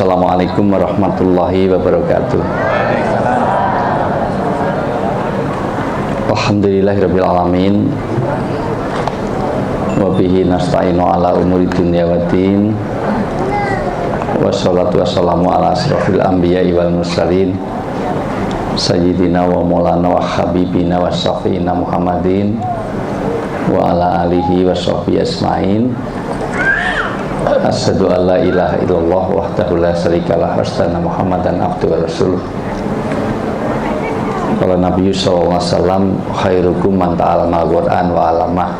Assalamualaikum warahmatullahi wabarakatuh. Alhamdulillahirabbil alamin. Wa bihi nasta'inu ala umuri dunya waddin. Wassalatu wassalamu ala asrofil anbiya'i wal mursalin sayyidina wa maulana wa habibina wa syafi'ina Muhammadin wa ala alihi wa sahbihi asma'in. Asyhadu an la ilaha illallah wahdahu la syarikalah wa asyhadu anna Muhammadan abduhu wa rasuluh. Qala Nabi sallallahu alaihi wasallam khairukum man ta'allama al-Qur'an wa 'allamah.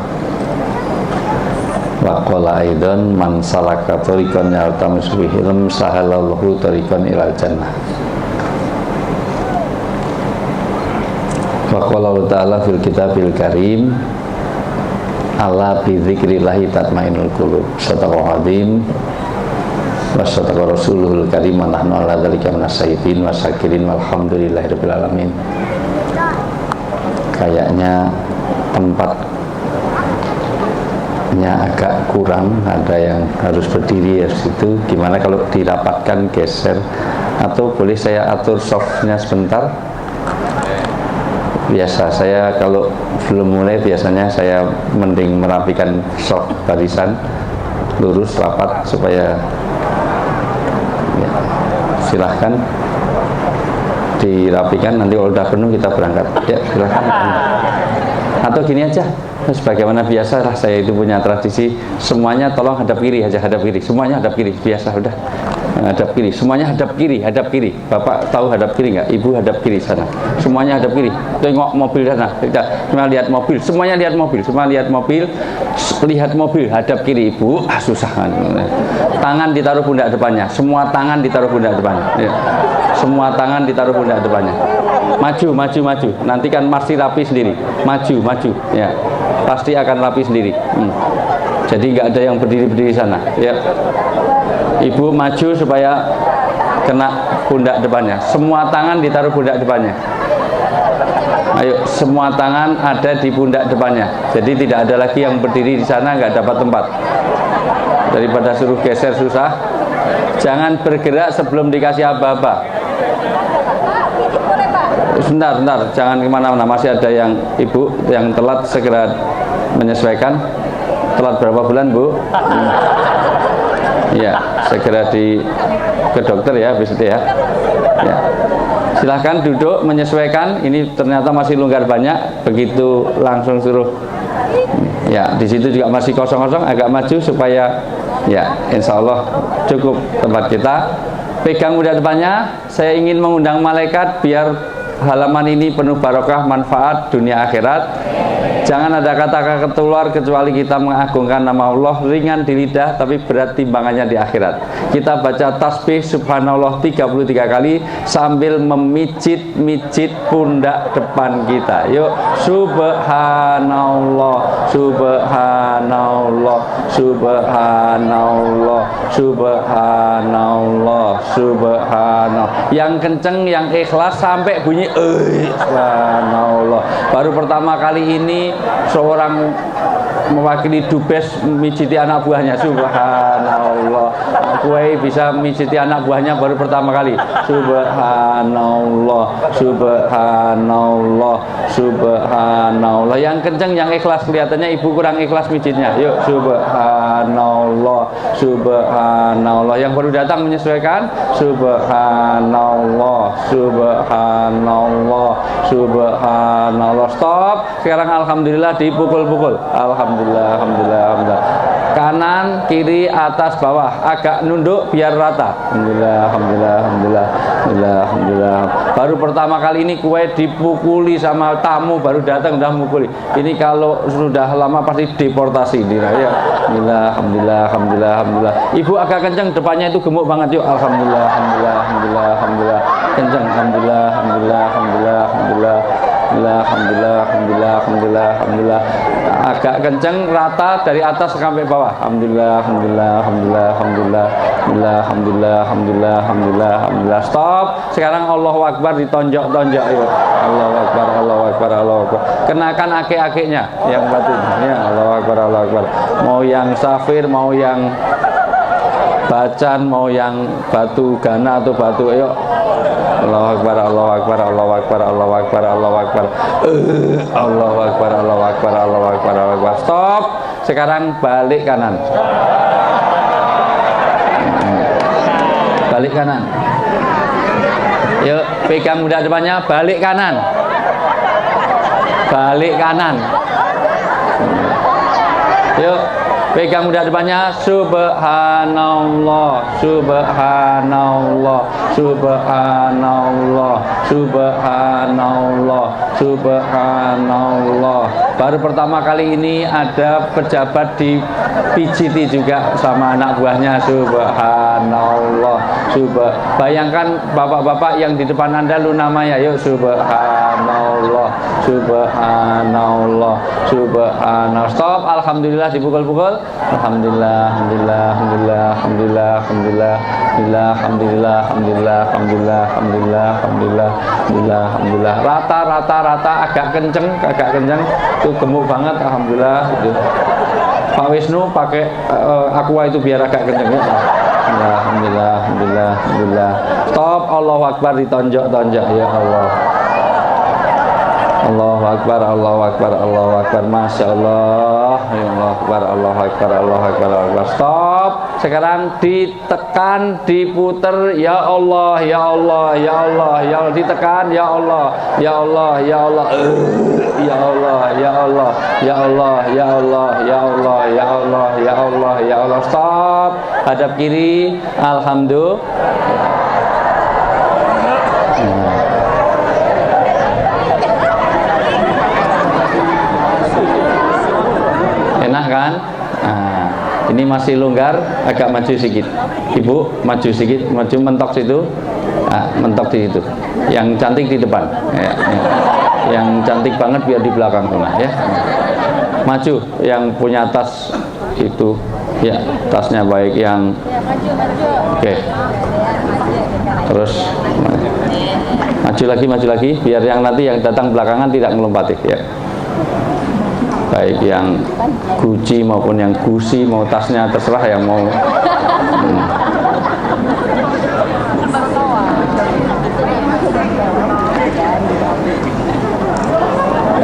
Wa qala aidan man salaka tariqan yaltamisu fihi ilm sahalallahu tariqan ilal jannah. Wa qala Allah ta'ala fil kitabil karim ala bi dzikrillahi tatmainnul qulub. Sadaqallahul azim wa sadaqa rasuluhul karim wa nahnu ala dzalika minasyahidin wa syakirin walhamdulillahirabbil alamin. Kayaknya tempatnya agak kurang, ada yang harus berdiri ya situ. Gimana kalau dirapatkan, geser, atau boleh saya atur softnya sebentar? Biasa saya kalau belum mulai biasanya saya mending merapikan soft barisan lurus rapat supaya ya, silahkan dirapikan, nanti kalau udah penuh kita berangkat ya, silahkan. Atau gini aja, sebagaimana biasa lah, saya itu punya tradisi semuanya tolong hadap kiri aja, hadap kiri, semuanya hadap kiri, biasa udah hadap kiri, semuanya hadap kiri, hadap kiri. Bapak tahu hadap kiri nggak? Ibu hadap kiri sana, semuanya hadap kiri. Tengok mobil sana, kita cuma lihat mobil, semuanya lihat mobil, semua lihat mobil, lihat mobil, hadap kiri. Ibu susah kan? Tangan ditaruh pundak depannya, semua tangan ditaruh pundak depannya, ya. Semua tangan ditaruh pundak depannya. Maju, maju, maju. Nanti kan pasti rapi sendiri. Maju, maju, ya. Pasti akan rapi sendiri. Jadi nggak ada yang berdiri-berdiri sana, ya. Ibu maju supaya kena pundak depannya. Semua tangan ditaruh pundak depannya. Ayo, semua tangan ada di pundak depannya. Jadi tidak ada lagi yang berdiri di sana nggak dapat tempat. Daripada suruh geser susah. Jangan bergerak sebelum dikasih aba-aba. Sebentar, jangan kemana-mana. Masih ada yang ibu yang telat, segera menyesuaikan. Telat berapa bulan, Bu? Ya, segera ke dokter ya, habis itu ya. Ya. Silahkan duduk menyesuaikan. Ini ternyata masih longgar banyak. Begitu langsung suruh. Ya, di situ juga masih kosong-kosong. Agak maju supaya ya, insya Allah cukup tempat kita. Pegang pundak depannya. Saya ingin mengundang malaikat biar halaman ini penuh barokah, manfaat dunia akhirat. Jangan ada kata-kata keluar kecuali kita mengagungkan nama Allah. Ringan di lidah tapi berat timbangannya di akhirat. Kita baca tasbih subhanallah 33 kali sambil memijit-mijit pundak depan kita. Yuk, subhanallah, subhanallah, subhanallah, subhanallah, subhanallah. Yang kenceng, yang ikhlas sampai bunyi subhanallah. Baru pertama kali ini seorang mewakili dubes mijiti anak buahnya. Subhanallah. Kue bisa mijiti anak buahnya baru pertama kali. Subhanallah, subhanallah, subhanallah. Yang kenceng, yang ikhlas. Kelihatannya ibu kurang ikhlas mijitnya. Yuk, subhanallah, subhanallah. Yang baru datang menyesuaikan. Subhanallah, subhanallah, subhanallah. Stop. Sekarang alhamdulillah dipukul-pukul. Alhamdulillah, alhamdulillah, alhamdulillah. Kanan, kiri, atas, bawah. Agak nunduk biar rata. Alhamdulillah, alhamdulillah, alhamdulillah, alhamdulillah, alhamdulillah. Baru pertama kali ini kue dipukuli sama tamu baru datang udah mukuli. Ini kalau sudah lama pasti deportasi dia. Ya. Alhamdulillah, alhamdulillah, alhamdulillah, alhamdulillah. Ibu agak kencang, depannya itu gemuk banget. Yuk, alhamdulillah, alhamdulillah, alhamdulillah, alhamdulillah. Kencang, alhamdulillah, alhamdulillah, alhamdulillah, alhamdulillah. Alhamdulillah, alhamdulillah, alhamdulillah, alhamdulillah. Agak kenceng, rata dari atas sampai bawah. Alhamdulillah, alhamdulillah, alhamdulillah, alhamdulillah, alhamdulillah, alhamdulillah, alhamdulillah, alhamdulillah. Stop. Sekarang Allahu Akbar ditonjok-tonjok. Ayo. Allahu Akbar, Allahu Akbar, Allahu Akbar. Kenakan ake-akenya yang batin. Ya, Allahu Akbar, Allahu Akbar. Mau yang safir, mau yang bacaan mau yang batu gana atau batu, ayo. Allahu Akbar, Allahu Akbar, Allahu Akbar, Allahu Akbar, Allahu Akbar. Allahu Akbar, Allahu Akbar, Allahu Akbar, Allahu Akbar. Stop. Sekarang balik kanan. Balik kanan. Yuk, pegang mudah depannya, balik kanan. Balik kanan. Yuk, pegang mudah depannya. Subhanallah, Subhanallah, Subhanallah, Subhanallah, Subhanallah. Baru pertama kali ini ada pejabat dipijiti juga sama anak buahnya. Subhanallah, bayangkan bapak-bapak yang di depan Anda lu namanya. Yuk, Subhanallah, Subhanallah, Subhanallah. Stop. Alhamdulillah, dipukul-pukul. Alhamdulillah, alhamdulillah, alhamdulillah, alhamdulillah, alhamdulillah, alhamdulillah, alhamdulillah, alhamdulillah, alhamdulillah, alhamdulillah, alhamdulillah, alhamdulillah. Rata, rata, rata, agak kenceng, itu gemuk banget. Alhamdulillah. Gitu. Pak Wisnu pakai aqua itu biar agak kenceng ya. Alhamdulillah, alhamdulillah, alhamdulillah. Stop. Allahu Akbar, ditonjok-tonjok ya Allah. Allahu Akbar, Allahu Akbar, Allahu Akbar. Masya Allah. Ya Allah Akbar, Allahu Akbar, Allahu Akbar, Allahu Akbar. Stop. Sekarang ditekan, diputer. Ya Allah, ya Allah, ya Allah, ya Allah. Ditekan. Ya Allah, ya Allah, ya Allah. Ya Allah, ya Allah, ya Allah, ya Allah, ya Allah, ya Allah, ya Allah, ya Allah. Stop. Hadap kiri. Alhamdulillah. Enak kan? Nah, ini masih longgar, agak maju sedikit. Ibu maju sedikit, maju mentok situ. Nah, mentok di situ. Yang cantik di depan. Ya, ya. Yang cantik banget biar di belakang sana ya. Maju yang punya tas itu. Ya, tasnya baik yang oke. Terus maju lagi biar yang nanti yang datang belakangan tidak melompati ya. Baik yang Gucci maupun yang Gucci, mau tasnya terserah yang mau.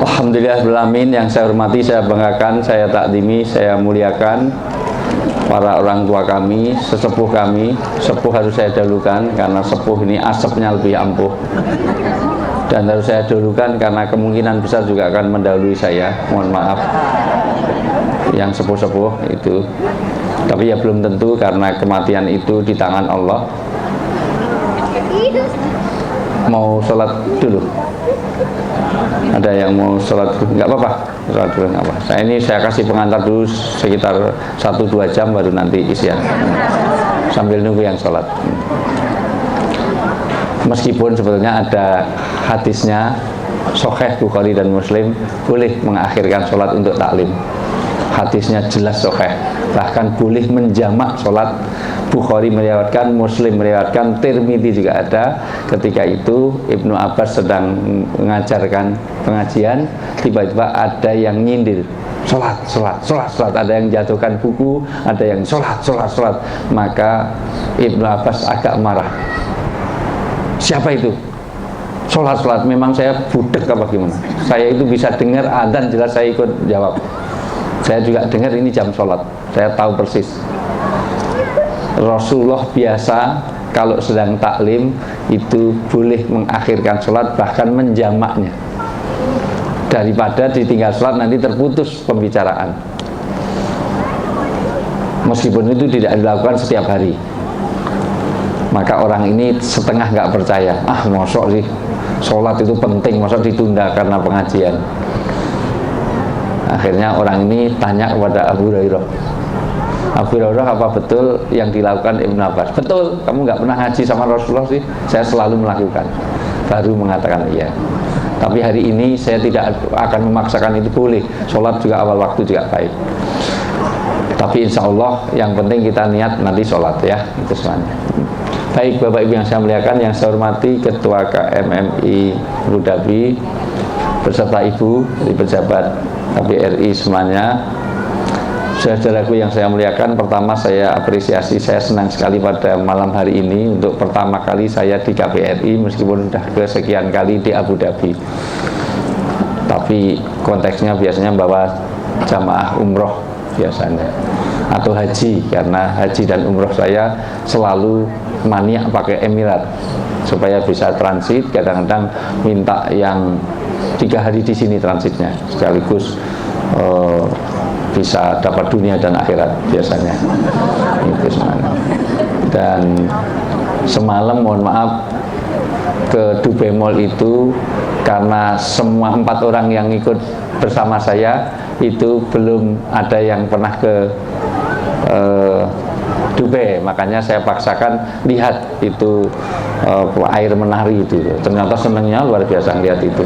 Alhamdulillahirrahmanirrahim. Yang saya hormati, saya banggakan, saya takdimi, saya muliakan para orang tua kami, sesepuh kami. Sepuh harus saya dahulukan karena sepuh ini asapnya lebih ampuh. Dan harus saya dahulukan karena kemungkinan besar juga akan mendahului saya. Mohon maaf yang sepuh-sepuh itu. Tapi ya belum tentu karena kematian itu di tangan Allah. Mau sholat dulu? Ada yang mau sholat dulu? Nggak apa-apa, sholat dulu nggak apa. Saya kasih pengantar dulu sekitar 1-2 jam baru nanti isian. Sambil nunggu yang sholat. Meskipun sebetulnya ada hadisnya Sahih Bukhari dan Muslim boleh mengakhirkan sholat untuk taklim. Hadisnya jelas sahih, bahkan boleh menjamak sholat. Bukhari meriwayatkan, Muslim meriwayatkan, Tirmidzi juga ada. Ketika itu Ibnu Abbas sedang mengajarkan pengajian, tiba-tiba ada yang nyindir, sholat. Ada yang jatuhkan buku, ada yang sholat. Maka Ibnu Abbas agak marah. Siapa itu? Sholat. Memang saya budek apa gimana? Saya itu bisa dengar adzan jelas, saya ikut jawab. Saya juga dengar ini jam sholat. Saya tahu persis. Rasulullah biasa kalau sedang taklim itu boleh mengakhirkan sholat, bahkan menjamaknya, daripada ditinggal sholat nanti terputus pembicaraan. Meskipun itu tidak dilakukan setiap hari. Maka orang ini setengah nggak percaya. Mosok sih sholat itu penting, mosok ditunda karena pengajian. Akhirnya orang ini tanya kepada Abu Hurairah, apa betul yang dilakukan Ibnu Abbas? Betul, kamu nggak pernah ngaji sama Rasulullah sih? Saya selalu melakukan. Baru mengatakan iya. Tapi hari ini saya tidak akan memaksakan itu, boleh. Sholat juga awal waktu juga baik. Tapi insya Allah yang penting kita niat nanti sholat ya, itu semuanya. Baik Bapak Ibu yang saya muliakan, yang saya hormati Ketua KMMI Abu Dhabi beserta Ibu, pejabat KBRI semuanya. Saudaraku yang saya muliakan, pertama saya apresiasi, saya senang sekali pada malam hari ini untuk pertama kali saya di KBRI meskipun sudah kesekian kali di Abu Dhabi. Tapi konteksnya biasanya bawa jamaah umroh biasanya atau haji, karena haji dan umroh saya selalu maniak pakai Emirat supaya bisa transit. Kadang-kadang minta yang 3 hari di sini transitnya sekaligus bisa dapat dunia dan akhirat biasanya itu semuanya. Dan semalam mohon maaf ke Dubai Mall itu karena semua 4 orang yang ikut bersama saya itu belum ada yang pernah ke Dubai, makanya saya paksakan lihat itu air menari itu. Ternyata senangnya luar biasa lihat itu.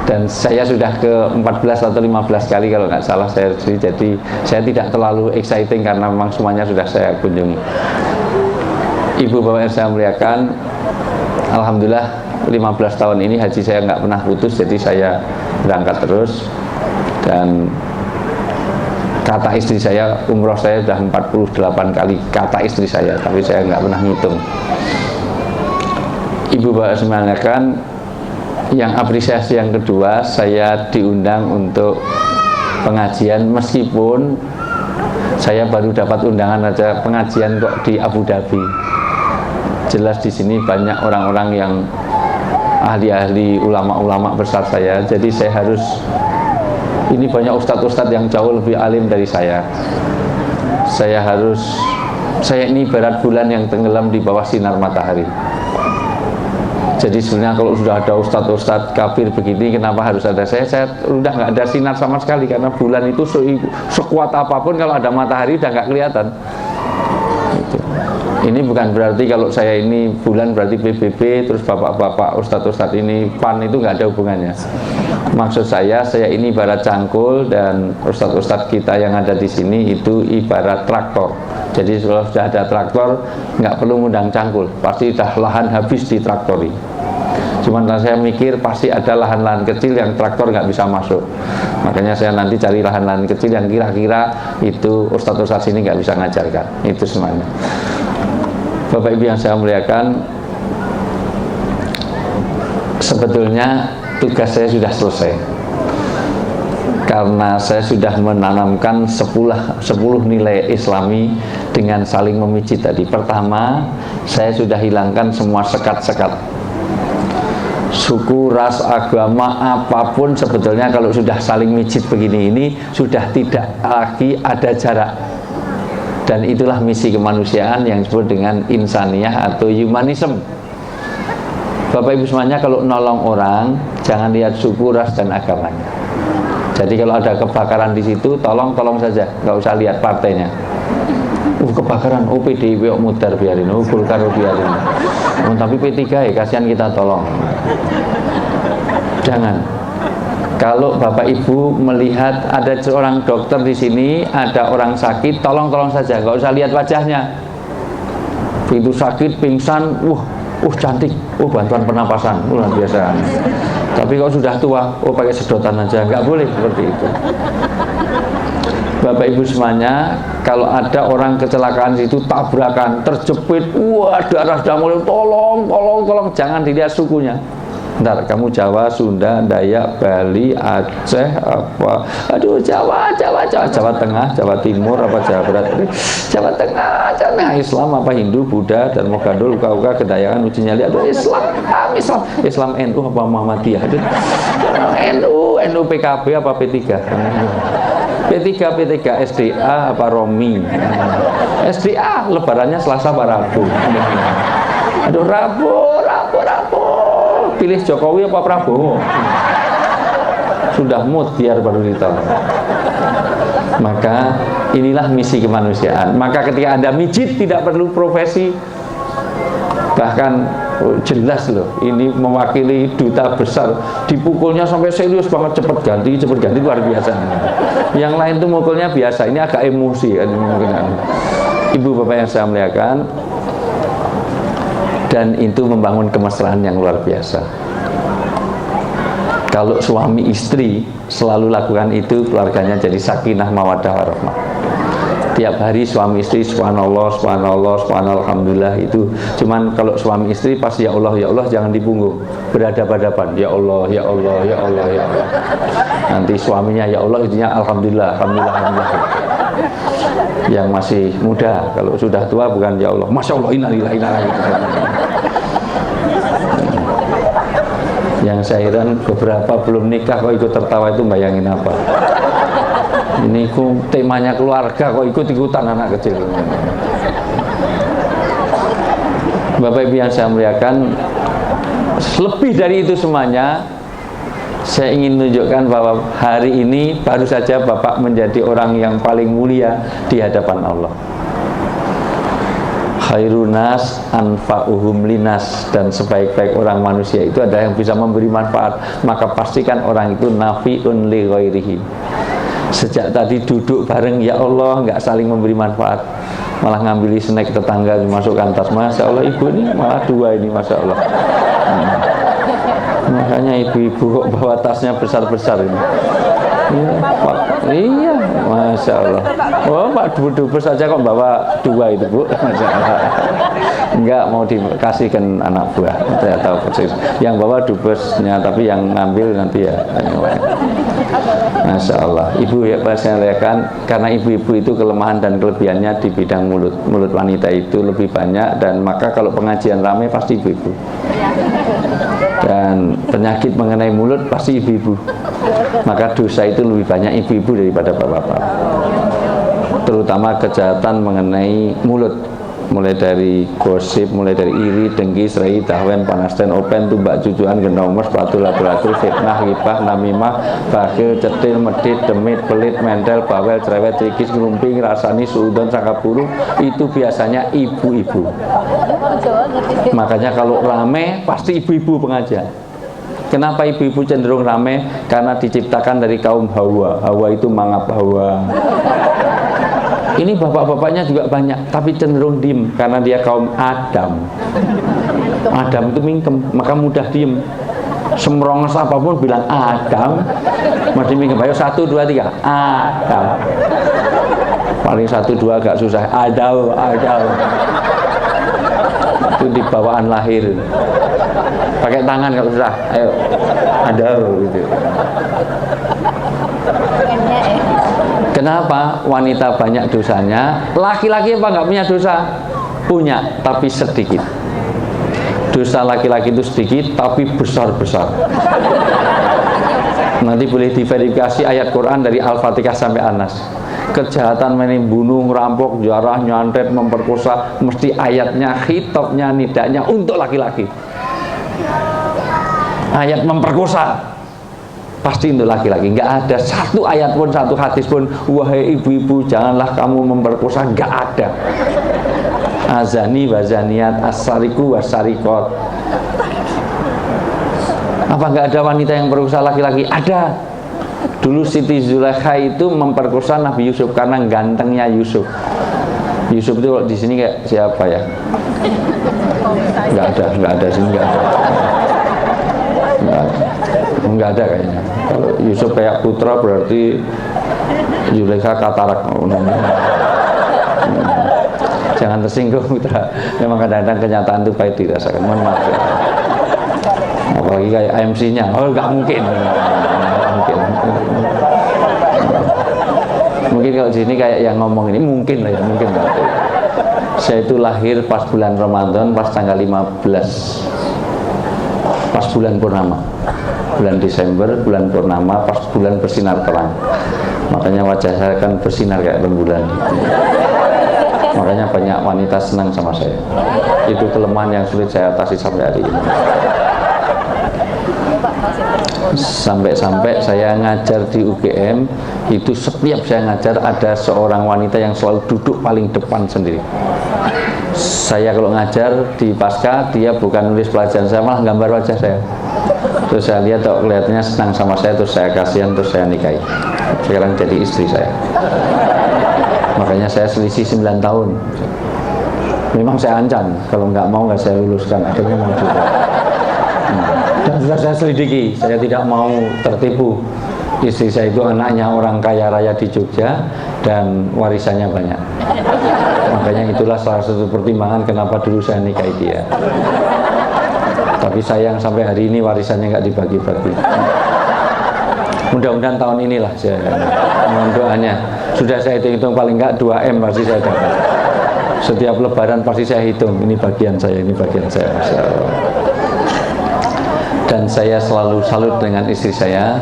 Dan saya sudah ke 14 atau 15 kali kalau nggak salah saya, jadi saya tidak terlalu exciting karena memang semuanya sudah saya kunjungi. Ibu bapak yang saya muliakan, alhamdulillah 15 tahun ini haji saya nggak pernah putus, jadi saya berangkat terus. Dan kata istri saya, umroh saya sudah 48 kali kata istri saya, tapi saya nggak pernah ngitung. Ibu bapak semuanya kan, yang apresiasi yang kedua, saya diundang untuk pengajian meskipun saya baru dapat undangan aja pengajian kok di Abu Dhabi. Jelas di sini banyak orang-orang yang ahli-ahli, ulama-ulama besar saya, jadi saya harus, ini banyak ustadz-ustadz yang jauh lebih alim dari saya. Saya ini ibarat bulan yang tenggelam di bawah sinar matahari. Jadi sebenarnya kalau sudah ada ustadz-ustadz kafir begini, kenapa harus ada saya? Saya udah nggak ada sinar sama sekali, karena bulan itu sekuat apapun kalau ada matahari udah nggak kelihatan. Gitu. Ini bukan berarti kalau saya ini bulan berarti PBB, terus bapak-bapak ustadz-ustadz ini PAN, itu nggak ada hubungannya. Maksud saya ini ibarat cangkul, dan ustadz-ustadz kita yang ada di sini itu ibarat traktor. Jadi kalau sudah ada traktor, nggak perlu ngundang cangkul, pasti dah lahan habis ditraktori. Cuman saya mikir pasti ada lahan-lahan kecil yang traktor nggak bisa masuk. Makanya saya nanti cari lahan-lahan kecil yang kira-kira itu ustadz-ustadz sini nggak bisa ngajarkan. Itu semuanya. Bapak Ibu yang saya muliakan, sebetulnya tugas saya sudah selesai, karena saya sudah menanamkan 10 nilai Islami dengan saling memijit tadi. Pertama, saya sudah hilangkan semua sekat-sekat suku, ras, agama, apapun. Sebetulnya kalau sudah saling mijit begini, ini sudah tidak lagi ada jarak. Dan itulah misi kemanusiaan yang disebut dengan insaniyah atau humanism. Bapak Ibu semuanya, kalau nolong orang jangan lihat suku, ras, dan agamanya. Jadi kalau ada kebakaran di situ, tolong saja, nggak usah lihat partainya. Kebakaran, PDIP mudar biarin, Golkar biarin. Tapi P3 ya kasihan kita, tolong. Jangan. Kalau Bapak Ibu melihat ada seorang dokter di sini, ada orang sakit, tolong saja, nggak usah lihat wajahnya. Begitu sakit, pingsan, cantik, bantuan pernapasan, luar biasa. Tapi kalau sudah tua, pakai sedotan aja, nggak boleh seperti itu. Bapak Ibu semuanya, kalau ada orang kecelakaan situ, tabrakan, terjepit, darah sudah mulai, tolong, jangan dilihat sukunya. Ntar kamu Jawa, Sunda, Dayak, Bali, Aceh, Jawa Tengah, Jawa Timur, Jawa Barat, Jawa Tengah, Islam Hindu, Buddha, dan Mogandul, Uka, Kedayangan, Uji Nyali, Islam NU apa Muhammadiyah, NU PKB apa P3, P3 SDA apa Romi, SDA lebarannya Selasa apa Rabu, Rabu, pilih Jokowi apa Prabowo, sudah mood biar baru ditolong. Maka inilah misi kemanusiaan. Maka ketika Anda mijit tidak perlu profesi, bahkan jelas loh, ini mewakili duta besar, dipukulnya sampai serius banget, cepet ganti luar biasa. Yang lain tuh mukulnya biasa, ini agak emosi kan. Ibu bapak yang saya muliakan, dan itu membangun kemesraan yang luar biasa. Kalau suami istri selalu lakukan itu, keluarganya jadi sakinah mawaddah warahmah. Tiap hari suami istri subhanallah, subhanallah, subhanallah, alhamdulillah itu. Cuman kalau suami istri pas ya Allah jangan di punggung, berhadapan-hadapan. Ya Allah, ya Allah, ya Allah, ya Allah. Nanti suaminya ya Allah, intinya alhamdulillah, alhamdulillah, alhamdulillah. Yang masih muda, kalau sudah tua bukan ya Allah, masya Allah, innalillahi wa inna ilaihi raji'un. Yang saya heran beberapa belum nikah kok ikut tertawa, itu bayangin apa? Ini temanya keluarga kok ikut-ikutan anak kecil. Bapak Ibu yang saya muliakan, lebih dari itu semuanya, saya ingin menunjukkan bahwa hari ini baru saja Bapak menjadi orang yang paling mulia di hadapan Allah. Khairunas anfa'uhum linas, dan sebaik-baik orang manusia itu adalah yang bisa memberi manfaat, maka pastikan orang itu nafi'un li ghairihi. Sejak tadi duduk bareng ya Allah, nggak saling memberi manfaat, malah ngambil snack tetangga dimasukkan tas. Masya Allah, ibu ini malah dua ini, Masya Allah. Makanya ibu-ibu kok bawa tasnya besar-besar ini. Iya, Pak. Iya, Masya Allah. Oh, Pak Dubes saja kok bawa dua itu, Bu. Masya Allah. Enggak mau dikasihkan anak buah. Saya tahu persis. Yang bawa Dubesnya, tapi yang ngambil nanti ya. Masya Allah. Ibu ya, Pak, saya lihatkan, karena ibu-ibu itu kelemahan dan kelebihannya di bidang mulut. Mulut wanita itu lebih banyak, dan maka kalau pengajian ramai pasti ibu-ibu. Dan penyakit mengenai mulut pasti ibu-ibu. Maka dosa itu lebih banyak ibu-ibu daripada bapak-bapak. Terutama kejahatan mengenai mulut, mulai dari gosip, mulai dari iri, dengki, serai, dahwen, panasten, open, tumbak, cucuan, genomers, patu, labu-labu, fitnah, hibah, namimah, bakhil, cetil, medit, demit, pelit, mentel, bawel, cerewet, cikis, ngerumping, rasani, suudon, sangkapuru, itu biasanya ibu-ibu. Makanya kalau rame pasti ibu-ibu pengajian. Kenapa ibu-ibu cenderung rame? Karena diciptakan dari kaum Hawa. Hawa itu mangap Hawa. Ini bapak-bapaknya juga banyak, tapi cenderung diem karena dia kaum Adam. Adam itu mingkem, maka mudah diem. Semronges apapun bilang Adam, masih mingkem. Ayo 1, 2, 3, Adam. Paling 1, 2 agak susah. Adau. Itu di bawaan lahir. Pakai tangan kalau susah. Ayo, adau gitu. Kenapa wanita banyak dosanya? Laki-laki apa nggak punya dosa? Punya, tapi sedikit. Dosa laki-laki itu sedikit, tapi besar-besar. Nanti boleh diverifikasi ayat Quran dari Al-Fatihah sampai An-Nas. Kejahatan membunuh, merampok, jarah, nyantet, memperkosa, mesti ayatnya, khitabnya, nidanya untuk laki-laki. Ayat memperkosa pasti untuk laki-laki. Nggak ada satu ayat pun, satu hadis pun, wahai ibu-ibu janganlah kamu memperkosa, nggak ada. Azani wazaniat, asariku wasarikot. Apa nggak ada wanita yang memperkosa laki-laki? Ada. Dulu Siti Zulaikha itu memperkosa Nabi Yusuf karena gantengnya Yusuf. Yusuf itu di sini kayak siapa ya? Nggak ada sini, nggak ada kayaknya. Kalau Yusuf kayak putra berarti Zulaikha katarak. Jangan tersinggung putra. Memang kadang-kadang kenyataan itu pahit dirasakan. Mohon maaf ya. Apalagi kayak AMC-nya. Oh, nggak mungkin. Mungkin kalau di sini kayak yang ngomong ini mungkin lah ya, mungkin lah. Saya itu lahir pas bulan Ramadan, pas tanggal 15, pas bulan purnama, bulan Desember, bulan purnama, pas bulan bersinar terang. Makanya wajah saya kan bersinar kayak rembulan. Makanya banyak wanita senang sama saya. Itu kelemahan yang sulit saya atasi sampai hari ini. Sampai-sampai saya ngajar di UGM itu, setiap saya ngajar ada seorang wanita yang selalu duduk paling depan sendiri. Saya kalau ngajar di pasca, dia bukan nulis pelajaran saya, malah gambar wajah saya. Terus saya lihat, kelihatannya senang sama saya, terus saya kasihan, terus saya nikahi. Sekarang jadi istri saya. Makanya saya selisih 9 tahun. Memang saya ancam, kalau nggak mau nggak saya luluskan, akhirnya mau juga. Dan Sudah saya selidiki, saya tidak mau tertipu. Istri saya itu anaknya orang kaya raya di Jogja dan warisannya banyak. Makanya itulah salah satu pertimbangan kenapa dulu saya nikahi dia. Tapi sayang sampai hari ini warisannya nggak dibagi-bagi. Mudah-mudahan tahun inilah saya mohon doanya. Sudah saya hitung paling nggak 2M pasti saya dapat. Setiap lebaran pasti saya hitung, ini bagian saya, ini bagian saya. Masya Allah. Dan saya selalu salut dengan istri saya,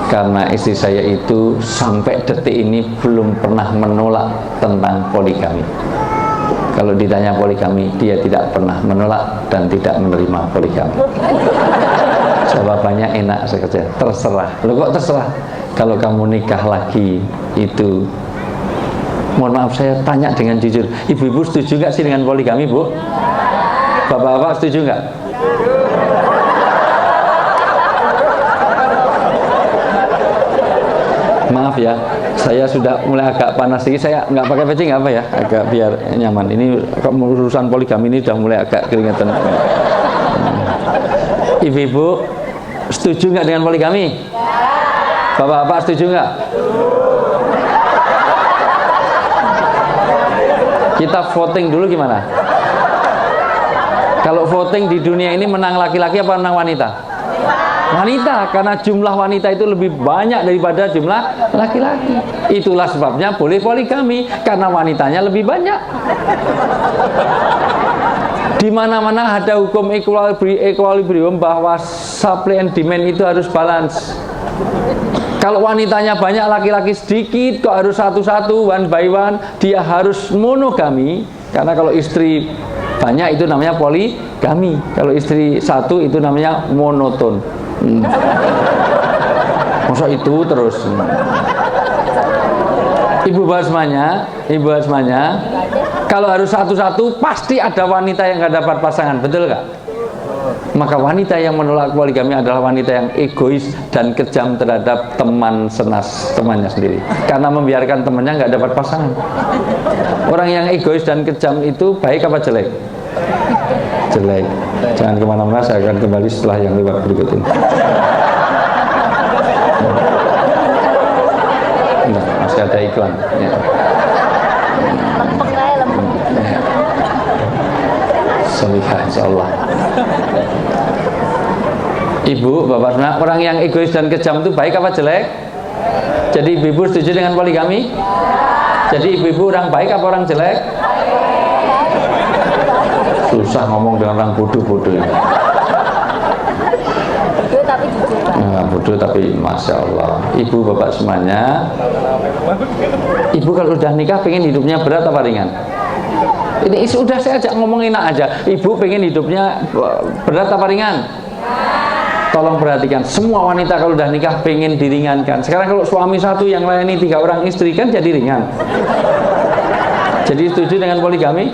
karena istri saya itu sampai detik ini belum pernah menolak tentang poligami. Kalau ditanya poligami, dia tidak pernah menolak dan tidak menerima poligami. Jawabannya enak saja, terserah. Loh kok terserah? Kalau kamu nikah lagi itu, mohon maaf saya tanya dengan jujur, ibu-ibu setuju nggak sih dengan poligami, Bu? Bapak-bapak setuju nggak? Maaf ya, saya sudah mulai agak panas sedikit. Saya nggak pakai peci nggak apa ya, agak biar nyaman. Ini urusan poligami ini sudah mulai agak keringetan. Ibu-ibu setuju nggak dengan poligami? Bapak-bapak setuju nggak? Kita voting dulu gimana? Kalau voting di dunia ini menang laki-laki apa menang wanita? Wanita, karena jumlah wanita itu lebih banyak daripada jumlah laki-laki. Itulah sebabnya boleh poligami, karena wanitanya lebih banyak. Di mana-mana ada hukum equilibrium bahwa supply and demand itu harus balance. Kalau wanitanya banyak, laki-laki sedikit, kok harus satu-satu, one by one, dia harus monogami. Karena kalau istri banyak itu namanya poligami. Kalau istri satu itu namanya monoton. Masa itu terus. Ibu bapak semuanya, kalau harus satu-satu pasti ada wanita yang nggak dapat pasangan, betul nggak? Maka wanita yang menolak poligami adalah wanita yang egois dan kejam terhadap temannya sendiri, karena membiarkan temannya nggak dapat pasangan. Orang yang egois dan kejam itu baik apa jelek? Jelek. Jangan kemana-mana, saya akan kembali setelah yang lewat berikut ini. Nah, masih ada iklan ya. Solihah insyaallah. Ibu, bapak, nah, orang yang egois dan kejam itu baik apa jelek? Jadi ibu setuju dengan poligami? Jadi ibu orang baik apa orang jelek? Susah ngomong dengan orang bodoh-bodoh ya. Bodoh tapi jujur. Nah, bodoh tapi masya Allah. Ibu bapak semuanya, ibu kalau udah nikah pengen hidupnya berat apa ringan? Ini sudah saya ajak ngomong enak aja. Ibu pengen hidupnya berat apa ringan? Tolong perhatikan, semua wanita kalau udah nikah pengen diringankan. Sekarang kalau suami satu yang layani 3 orang istri kan jadi ringan. Jadi setuju dengan poligami?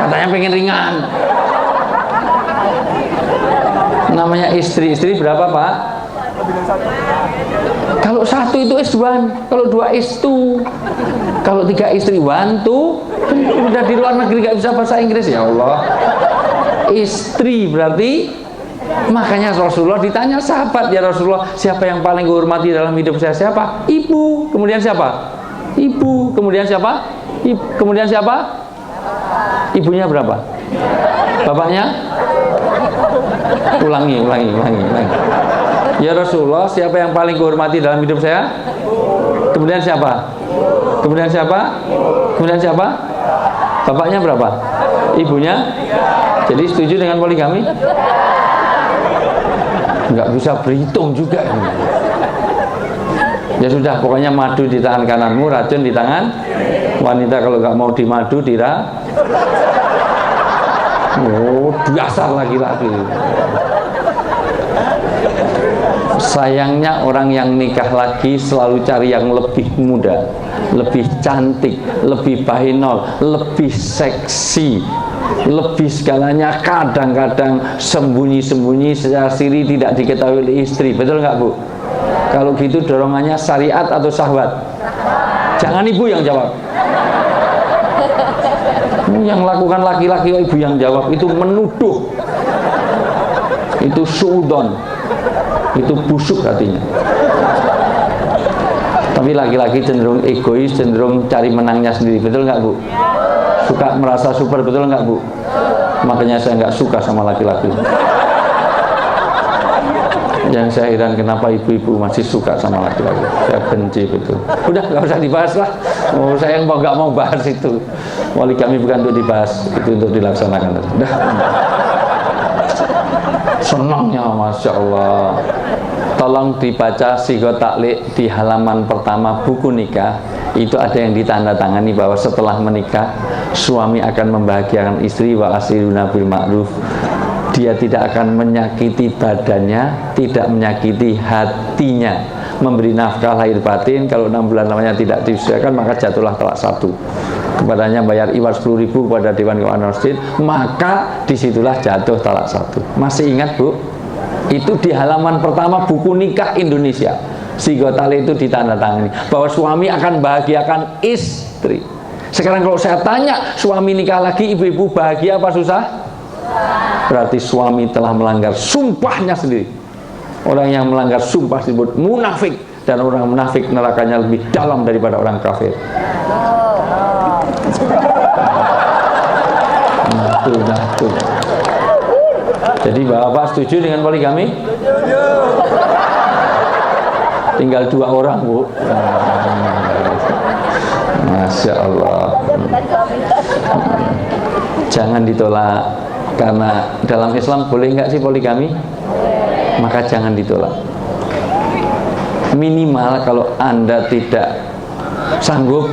Katanya pengen ringan. Namanya istri berapa Pak? Kalau satu itu is one, kalau 2 is two, kalau 3 istri one two. Udah di luar negeri gak bisa bahasa Inggris, ya Allah. Istri berarti, makanya Rasulullah ditanya sahabat, ya Rasulullah, siapa yang paling kuhormati dalam hidup saya? Siapa? Ibu. Kemudian siapa? Ibu. Kemudian siapa? Ibu. Kemudian siapa? Ibunya berapa? Bapaknya? Ulangi. Ya Rasulullah, siapa yang paling kuhormati dalam hidup saya? Kemudian siapa? Kemudian siapa? Kemudian siapa? Bapaknya berapa? Ibunya? Jadi setuju dengan poligami? Nggak bisa berhitung juga. Ya sudah, pokoknya madu di tangan kananmu, racun di tangan wanita. Kalau nggak mau dimadu, oh, dasar laki-laki. Sayangnya orang yang nikah lagi selalu cari yang lebih muda, lebih cantik, lebih bahinol, lebih seksi, lebih segalanya. Kadang-kadang sembunyi-sembunyi secara siri tidak diketahui oleh istri. Betul nggak Bu? Kalau gitu dorongannya syariat atau syahwat? Jangan ibu yang jawab. Yang lakukan laki-laki, ibu yang jawab, itu menuduh. itu suudon, itu busuk hatinya. Tapi laki-laki cenderung egois, cenderung cari menangnya sendiri, betul nggak Bu? Suka merasa super, betul nggak Bu? Makanya saya nggak suka sama laki-laki. Yang saya heran kenapa ibu-ibu masih suka sama laki-laki. Saya benci betul. Udah nggak usah dibahas lah. Oh, saya nggak mau bahas itu. Poligami bukan untuk dibahas, itu untuk dilaksanakan. Udah. Senangnya, masya Allah. Tolong dibaca Sigho Taklik di halaman pertama buku nikah. Itu ada yang ditandatangani bahwa setelah menikah suami akan membahagiakan istri, wa asiruna bil ma'ruf. Dia tidak akan menyakiti badannya, tidak menyakiti hatinya, memberi nafkah lahir batin. Kalau 6 bulan lamanya tidak diusahakan, maka jatuhlah talak 1. Kepadanya bayar iwar 10.000 kepada Dewan Keuangan Masjid, maka disitulah jatuh talak 1. Masih ingat Bu? Itu di halaman pertama buku nikah Indonesia. Sigho Taklik itu ditandatangani bahwa suami akan bahagiakan istri. Sekarang kalau saya tanya, suami nikah lagi, ibu-ibu bahagia apa susah? Berarti suami telah melanggar sumpahnya sendiri. Orang yang melanggar sumpah disebut munafik, dan orang munafik nerakanya lebih dalam daripada orang kafir. Tuh. Jadi Bapak setuju dengan poligami? Tinggal 2 orang Bu. Masya Allah. Jangan ditolak. Karena dalam Islam boleh nggak sih poligami? Maka jangan ditolak. Minimal kalau Anda tidak sanggup,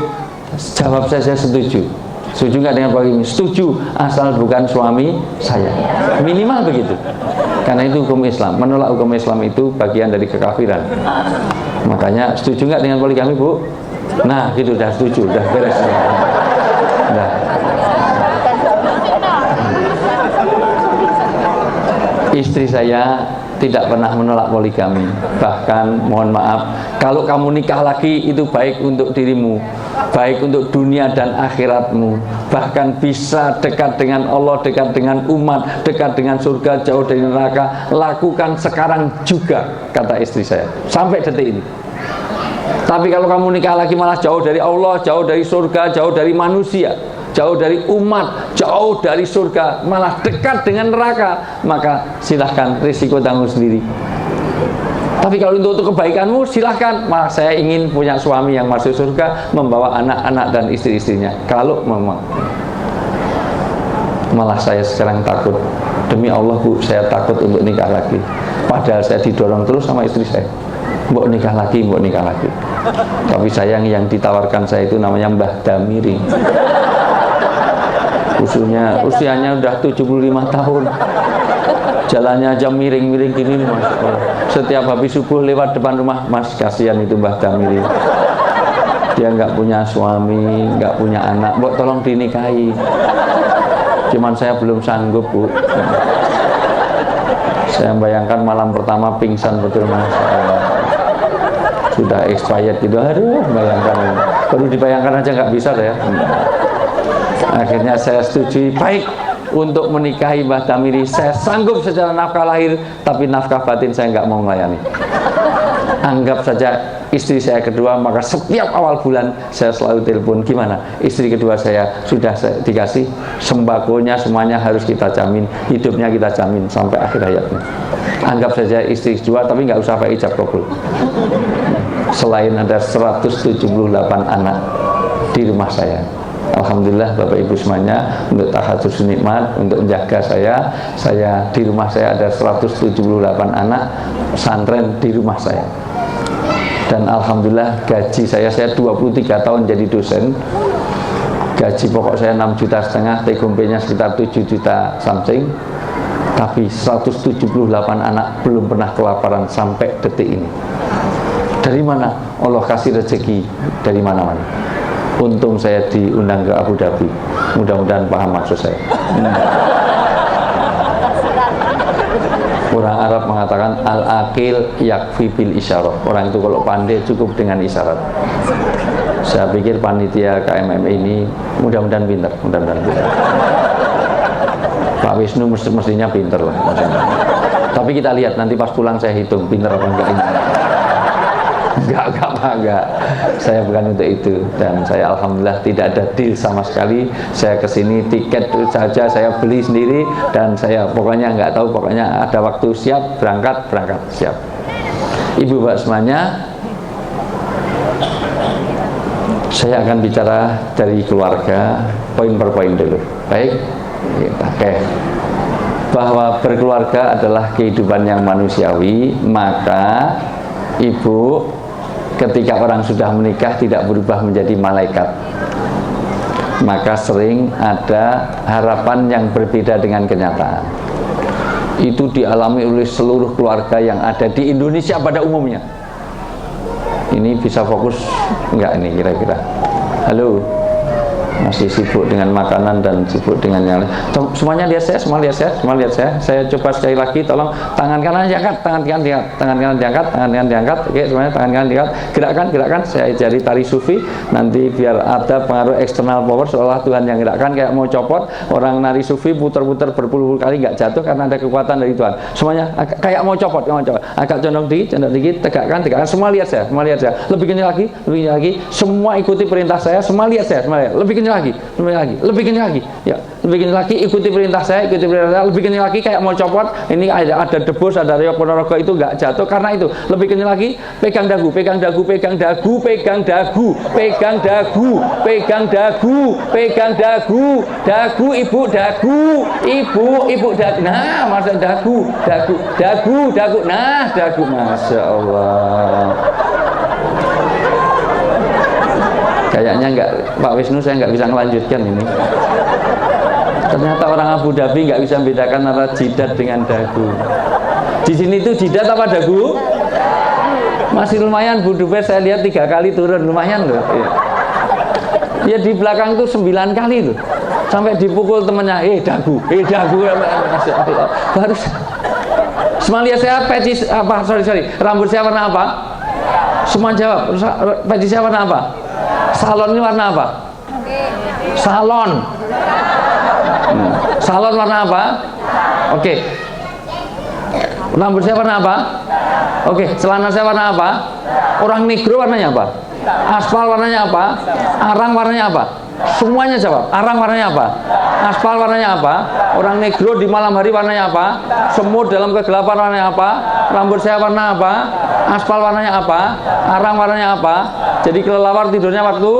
jawab saja setuju. Setuju nggak dengan poligami? Setuju, asal bukan suami saya. Minimal begitu. Karena itu hukum Islam. Menolak hukum Islam itu bagian dari kekafiran. Makanya setuju nggak dengan poligami Bu? Nah gitu, udah setuju, udah beres. Udah. Istri saya tidak pernah menolak poligami. Bahkan mohon maaf, kalau kamu nikah lagi itu baik untuk dirimu, baik untuk dunia dan akhiratmu. Bahkan bisa dekat dengan Allah, dekat dengan umat, dekat dengan surga, jauh dari neraka. Lakukan sekarang juga, kata istri saya, sampai detik ini. Tapi kalau kamu nikah lagi malah jauh dari Allah, jauh dari surga, jauh dari manusia, jauh dari umat, jauh dari surga, malah dekat dengan neraka, maka silahkan, risiko tanggung sendiri. Tapi kalau untuk kebaikanmu silahkan. Malah saya ingin punya suami yang masuk surga, membawa anak-anak dan istri-istrinya. Kalau memang, malah saya sekarang takut. Demi Allah Bu, saya takut untuk nikah lagi. Padahal saya didorong terus sama istri saya, mbok nikah lagi, mbok nikah lagi. Tapi sayang yang ditawarkan saya itu namanya Mbah Damiring. Usianya udah 75 tahun. Jalannya aja miring-miring gini Mas. Setiap habis subuh lewat depan rumah, Mas, kasihan itu Mbah Damiring. Dia nggak punya suami, nggak punya anak, mbok tolong dinikahi. Cuman saya belum sanggup Bu. Saya bayangkan malam pertama pingsan betul Mas. Sudah expired gitu, aduh, bayangkan. Perlu dibayangkan aja nggak bisa ya. Akhirnya saya setuju, baik, untuk menikahi Mbah Damiring. Saya sanggup secara nafkah lahir, tapi nafkah batin saya nggak mau melayani. Anggap saja istri saya kedua, maka setiap awal bulan saya selalu telepon, gimana istri kedua saya, sudah saya dikasih sembakonya, semuanya harus kita jamin, hidupnya kita jamin sampai akhir hayatnya. Anggap saja istri kedua, tapi nggak usah pakai ijab kabul. Selain ada 178 anak di rumah saya, alhamdulillah Bapak Ibu semuanya, untuk tahadus nikmat, untuk menjaga saya di rumah saya ada 178 anak pesantren di rumah saya. Dan alhamdulillah gaji saya 23 tahun jadi dosen, gaji pokok saya 6,5 juta, TKP-nya sekitar 7 juta something. Tapi 178 anak belum pernah kelaparan sampai detik ini. Dari mana? Allah kasih rezeki dari mana-mana. Untung saya diundang ke Abu Dhabi. Mudah-mudahan paham maksud saya. Orang Arab mengatakan al-aqil yakfi bil isyarah. Orang itu kalau pandai cukup dengan isyarat. Saya pikir panitia KMM ini mudah-mudahan pintar, mudah-mudahan pintar. Pak Wisnu mestinya pintar lah. Tapi kita lihat nanti pas pulang saya hitung pinter apa enggak ini. Enggak. Saya bukan untuk itu, dan saya alhamdulillah tidak ada deal sama sekali. Saya kesini tiket saja saya beli sendiri, dan saya pokoknya nggak tahu, pokoknya ada waktu siap berangkat siap. Ibu bapak semuanya, saya akan bicara dari keluarga poin per poin dulu. Baik, oke. Bahwa berkeluarga adalah kehidupan yang manusiawi, maka ibu ketika orang sudah menikah tidak berubah menjadi malaikat, maka sering ada harapan yang berbeda dengan kenyataan. Itu dialami oleh seluruh keluarga yang ada di Indonesia pada umumnya. Ini bisa fokus enggak ini kira-kira? Halo, masih sibuk dengan makanan dan sibuk dengan yang lain. Semuanya lihat saya, semua lihat saya. Saya coba sekali lagi, tolong tangan kanan diangkat, tangan kanan diangkat, tangan kanan diangkat, tangan kanan diangkat. Oke, semuanya tangan kanan diangkat. Gerakan. Saya ajari tari sufi. Nanti biar ada pengaruh eksternal power, seolah Tuhan yang gerakkan, kayak mau copot. Orang nari sufi putar-putar berpuluh-puluh kali nggak jatuh karena ada kekuatan dari Tuhan. Semuanya kayak mau copot. Agak condong dikit, tegakkan. Semua lihat saya. Lebih kencang lagi. Semua ikuti perintah saya. Semua lihat saya. Lebih kencang lagi, lebih kencang lagi, ya, lebih kencang lagi, ikuti perintah saya, lebih kencang lagi, kayak mau copot. Ini ada debus, ada reok ponorogo, itu nggak jatuh karena itu. Lebih kencang lagi, pegang dagu, ibu dagu, nah, masa dagu, nah, dagu, masya Allah. Kayaknya enggak, Pak Wisnu, saya nggak bisa melanjutkan ini. Ternyata orang Abu Dhabi nggak bisa membedakan antara jidat dengan dagu. Di sini itu jidat apa dagu? Masih lumayan, Bu Dubes saya lihat 3 kali turun, lumayan loh. Ya di belakang itu 9 kali loh. Sampai dipukul temennya, dagu. Baru semua lihat saya pecis apa? Sorry. Rambut saya warna apa? Semua jawab. Pecis saya warna apa? Salon ini warna apa? Salon. Salon warna apa? Oke. Rambut saya warna apa? Oke. Celana saya warna apa? Orang negro warnanya apa? Aspal warnanya apa? Arang warnanya apa? Semuanya jawab. Arang warnanya apa? Aspal warnanya apa? Orang negro di malam hari warnanya apa? Semut dalam kegelapan warnanya apa? Rambut saya warna apa? Aspal warnanya apa? Arang warnanya apa? Jadi kelelawar tidurnya waktu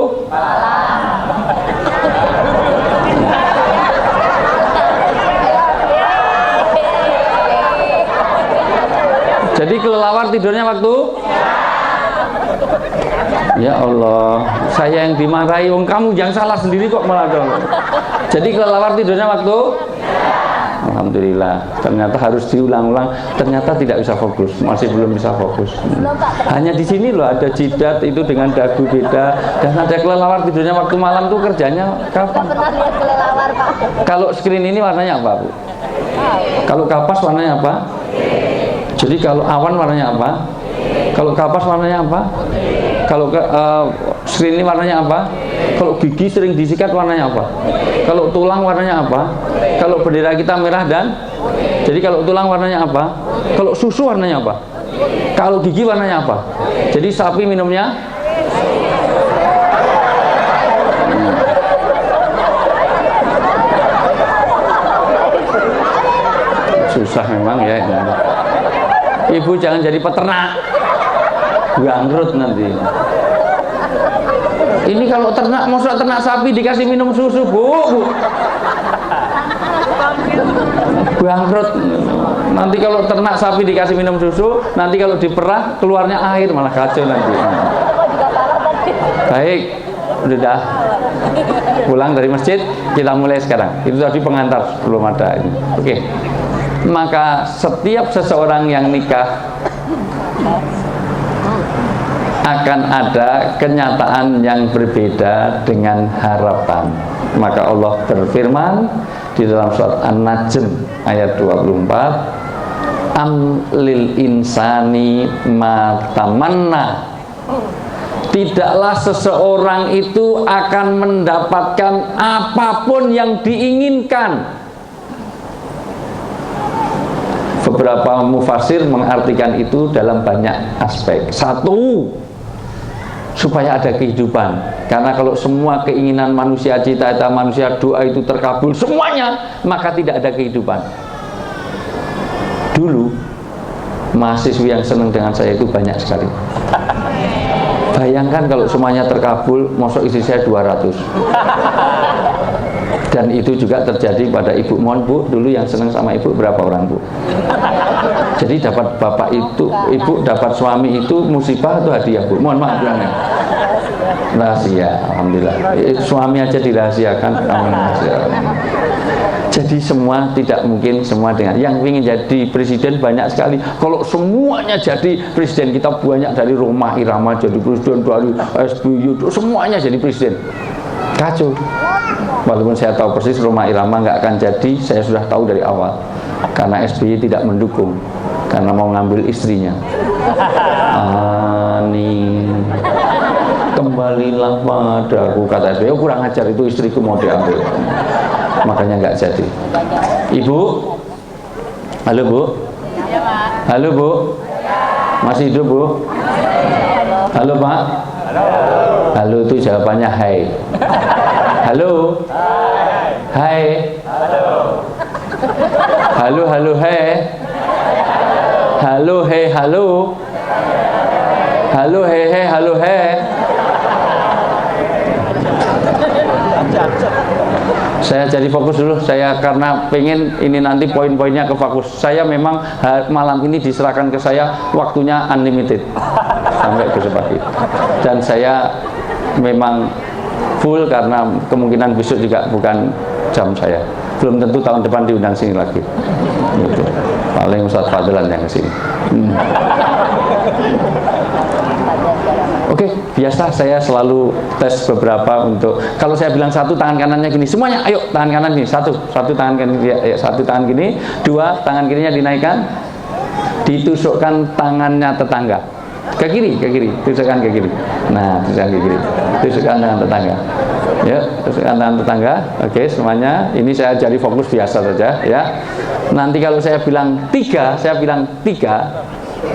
ya Allah, saya yang dimarahi, wong kamu yang salah sendiri kok malah dong. Jadi kelelawar tidurnya waktu, alhamdulillah. Ternyata harus diulang-ulang. Ternyata tidak bisa fokus, masih belum bisa fokus. Hanya di sini loh ada jidat itu dengan dagu beda, dan ada kelelawar tidurnya waktu malam tuh kerjanya kapan? Pernah lihat kelelawar, Pak? Kalau screen ini warnanya apa, Bu? Kalau kapas warnanya apa? Jadi kalau awan warnanya apa? Kalau kapas warnanya apa? Kalau screen ini warnanya apa? Kalau gigi sering disikat warnanya apa? Kalau tulang warnanya apa? Kalau bendera kita merah dan, jadi kalau tulang warnanya apa? Kalau susu warnanya apa? Kalau gigi warnanya apa? Jadi sapi minumnya susah memang ya. Ibu jangan jadi peternak, bangkrut nanti. Ini kalau ternak, maksud ternak sapi dikasih minum susu, Bu. Bangkrut. Nanti kalau ternak sapi dikasih minum susu, nanti kalau diperah keluarnya air, malah kacau nanti. Baik, udah pulang dari masjid, kita mulai sekarang. Itu tadi pengantar, belum ada ini. Oke. Maka setiap seseorang yang nikah akan ada kenyataan yang berbeda dengan harapan. Maka Allah berfirman di dalam surat An-Najm ayat 24, am lil insani ma tamanna. Tidaklah seseorang itu akan mendapatkan apapun yang diinginkan. beberapa mufasir mengartikan itu dalam banyak aspek. Satu, supaya ada kehidupan. Karena kalau semua keinginan manusia, cita-cita manusia, doa itu terkabul semuanya, maka tidak ada kehidupan. Dulu mahasiswi yang senang dengan saya itu banyak sekali. Bayangkan kalau semuanya terkabul, masuk istri saya 200. Dan itu juga terjadi pada ibu. Mohon Bu, dulu yang senang sama ibu berapa orang Bu? Jadi dapat bapak itu, ibu dapat suami itu musibah atau hadiah Bu? Mohon maaf bilangnya. Rahasia, alhamdulillah. Suami aja dirahasiakan. Jadi semua tidak mungkin semua dengan yang ingin jadi presiden banyak sekali. Kalau semuanya jadi presiden, kita banyak dari Roma Irama jadi presiden, dari SBY semuanya jadi presiden. Kacau. Walaupun saya tahu persis Roma Irama nggak akan jadi, saya sudah tahu dari awal. Karena SBY tidak mendukung, karena mau ngambil istrinya. Ani, kembalilah padaku, kata SBY. Oh, kurang ajar, itu istriku mau diambil. Makanya nggak jadi. Ibu, halo Bu, halo Bu, masih hidup Bu? Halo Pak, halo itu jawabannya hai. Halo, hai, halo, halo, hai, halo, hei, halo, halo, hei, hei, halo, hei. Saya jadi fokus dulu, saya karena pengen ini nanti poin-poinnya ke fokus. Saya memang malam ini diserahkan ke saya, waktunya unlimited sampai besok pagi. Dan saya memang full karena kemungkinan besok juga bukan jam saya. Belum tentu tahun depan diundang sini lagi. Gitu. Paling Ustadz Fadlan yang kesini. Oke, biasa saya selalu tes beberapa untuk, kalau saya bilang satu tangan kanannya gini, semuanya ayo tangan kanan gini, satu tangan kanan, ya, satu tangan gini, dua tangan kirinya dinaikkan, ditusukkan tangannya tetangga ke kiri, tusukkan ke kiri, nah tusukkan ke kiri, tusukkan tangan tetangga, ya tusukkan tangan tetangga. Oke, semuanya ini saya jadi fokus biasa saja ya. Nanti kalau saya bilang tiga,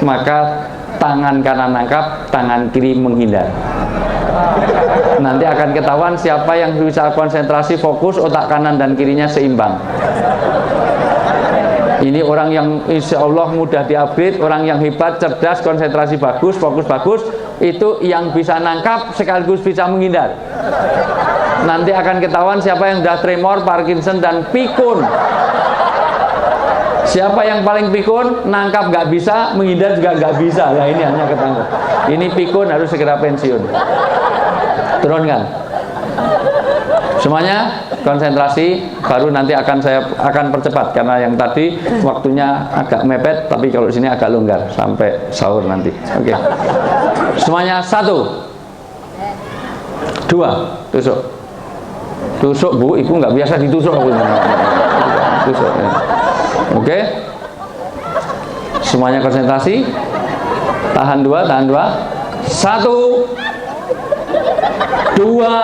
maka tangan kanan nangkap, tangan kiri menghindar. Nanti akan ketahuan siapa yang bisa konsentrasi, fokus, otak kanan dan kirinya seimbang. Ini orang yang insya Allah mudah diupgrade, orang yang hebat, cerdas, konsentrasi bagus, fokus bagus, itu yang bisa nangkap sekaligus bisa menghindar. Nanti akan ketahuan siapa yang sudah tremor, Parkinson dan pikun. Siapa yang paling pikun, nangkap nggak bisa, menghindar juga nggak bisa. Lah ini hanya ketangkep. Ini pikun harus segera pensiun. Turunkan. Semuanya konsentrasi, baru nanti saya akan percepat karena yang tadi waktunya agak mepet, tapi kalau sini agak longgar sampai sahur nanti. Oke. Semuanya satu, dua, tusuk. Tusuk Bu, Ibu nggak biasa ditusuk. Tusuk. Ya. Oke, semuanya konsentrasi, tahan dua, satu, dua,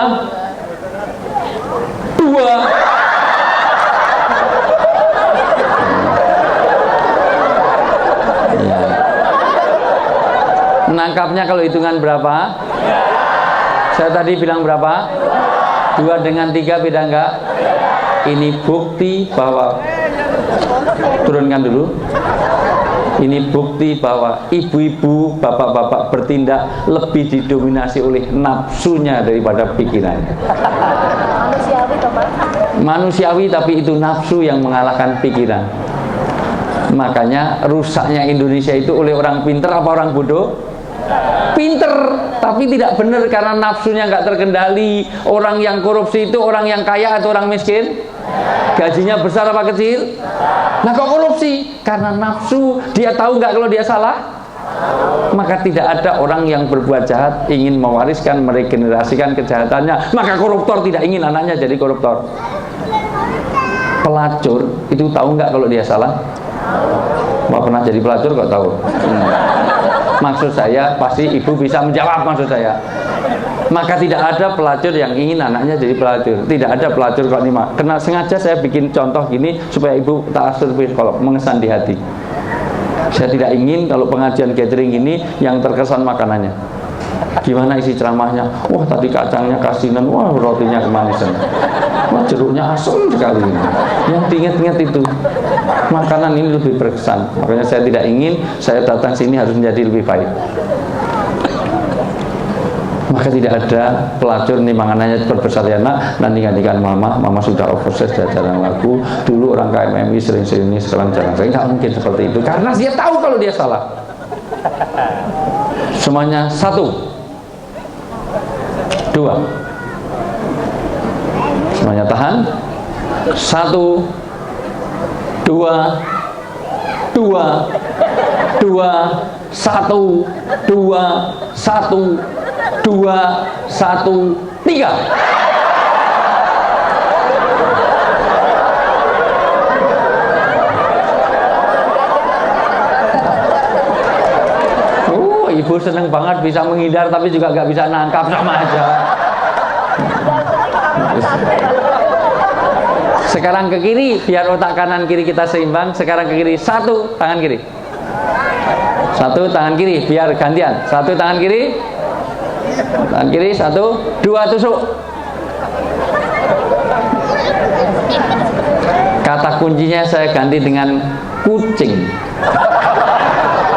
ya. Nangkapnya kalau hitungan berapa? Saya tadi bilang berapa? 2 dengan 3 beda enggak? Ini bukti bahwa, turunkan dulu. Ini bukti bahwa ibu-ibu, bapak-bapak bertindak lebih didominasi oleh nafsunya daripada pikirannya. Manusiawi, tapi itu nafsu yang mengalahkan pikiran. Makanya rusaknya Indonesia itu oleh orang pinter apa orang bodoh? Pinter, tapi tidak benar karena nafsunya nggak terkendali. Orang yang korupsi itu orang yang kaya atau orang miskin? Gajinya besar apa kecil? Nah kok korupsi? Karena nafsu. Dia tahu nggak kalau dia salah? Maka tidak ada orang yang berbuat jahat ingin mewariskan, meregenerasikan kejahatannya. Maka koruptor tidak ingin anaknya jadi koruptor. Pelacur itu tahu nggak kalau dia salah? Nggak pernah jadi pelacur kok tahu? Maksud saya, pasti ibu bisa menjawab maksud saya. Maka tidak ada pelacur yang ingin anaknya jadi pelacur. Tidak ada pelacur kok nih, Mak. Karena sengaja saya bikin contoh gini supaya ibu tak asur kalau mengesan di hati. Saya tidak ingin kalau pengajian gathering ini yang terkesan makanannya. Gimana isi ceramahnya? Wah, tadi kacangnya kasinan, wah rotinya kemanisan, wah jeruknya asam sekali. Yang diingat-ingat itu makanan ini lebih berkesan. Makanya saya tidak ingin saya datang sini harus menjadi lebih baik. Maka tidak ada pelacur nih makanannya berbesar ya nak, nanti gantikan mama sudah overseas, jarang laku. Dulu orang KMMI sering-sering ini, sekarang jarang-jarang. Nggak mungkin seperti itu, karena dia tahu kalau dia salah. Semuanya 1, 2, semuanya tahan. 1, 2, 2, 2, 1, 2, 1, 2, 1, 3. Ibu seneng banget bisa menghindar tapi juga nggak bisa nangkap, sama aja. Sekarang ke kiri biar otak kanan kiri kita seimbang. Sekarang ke kiri, 1 tangan kiri, 1 tangan kiri, biar gantian. 1 tangan kiri, 1, 2 tusuk. Kata kuncinya saya ganti dengan kucing.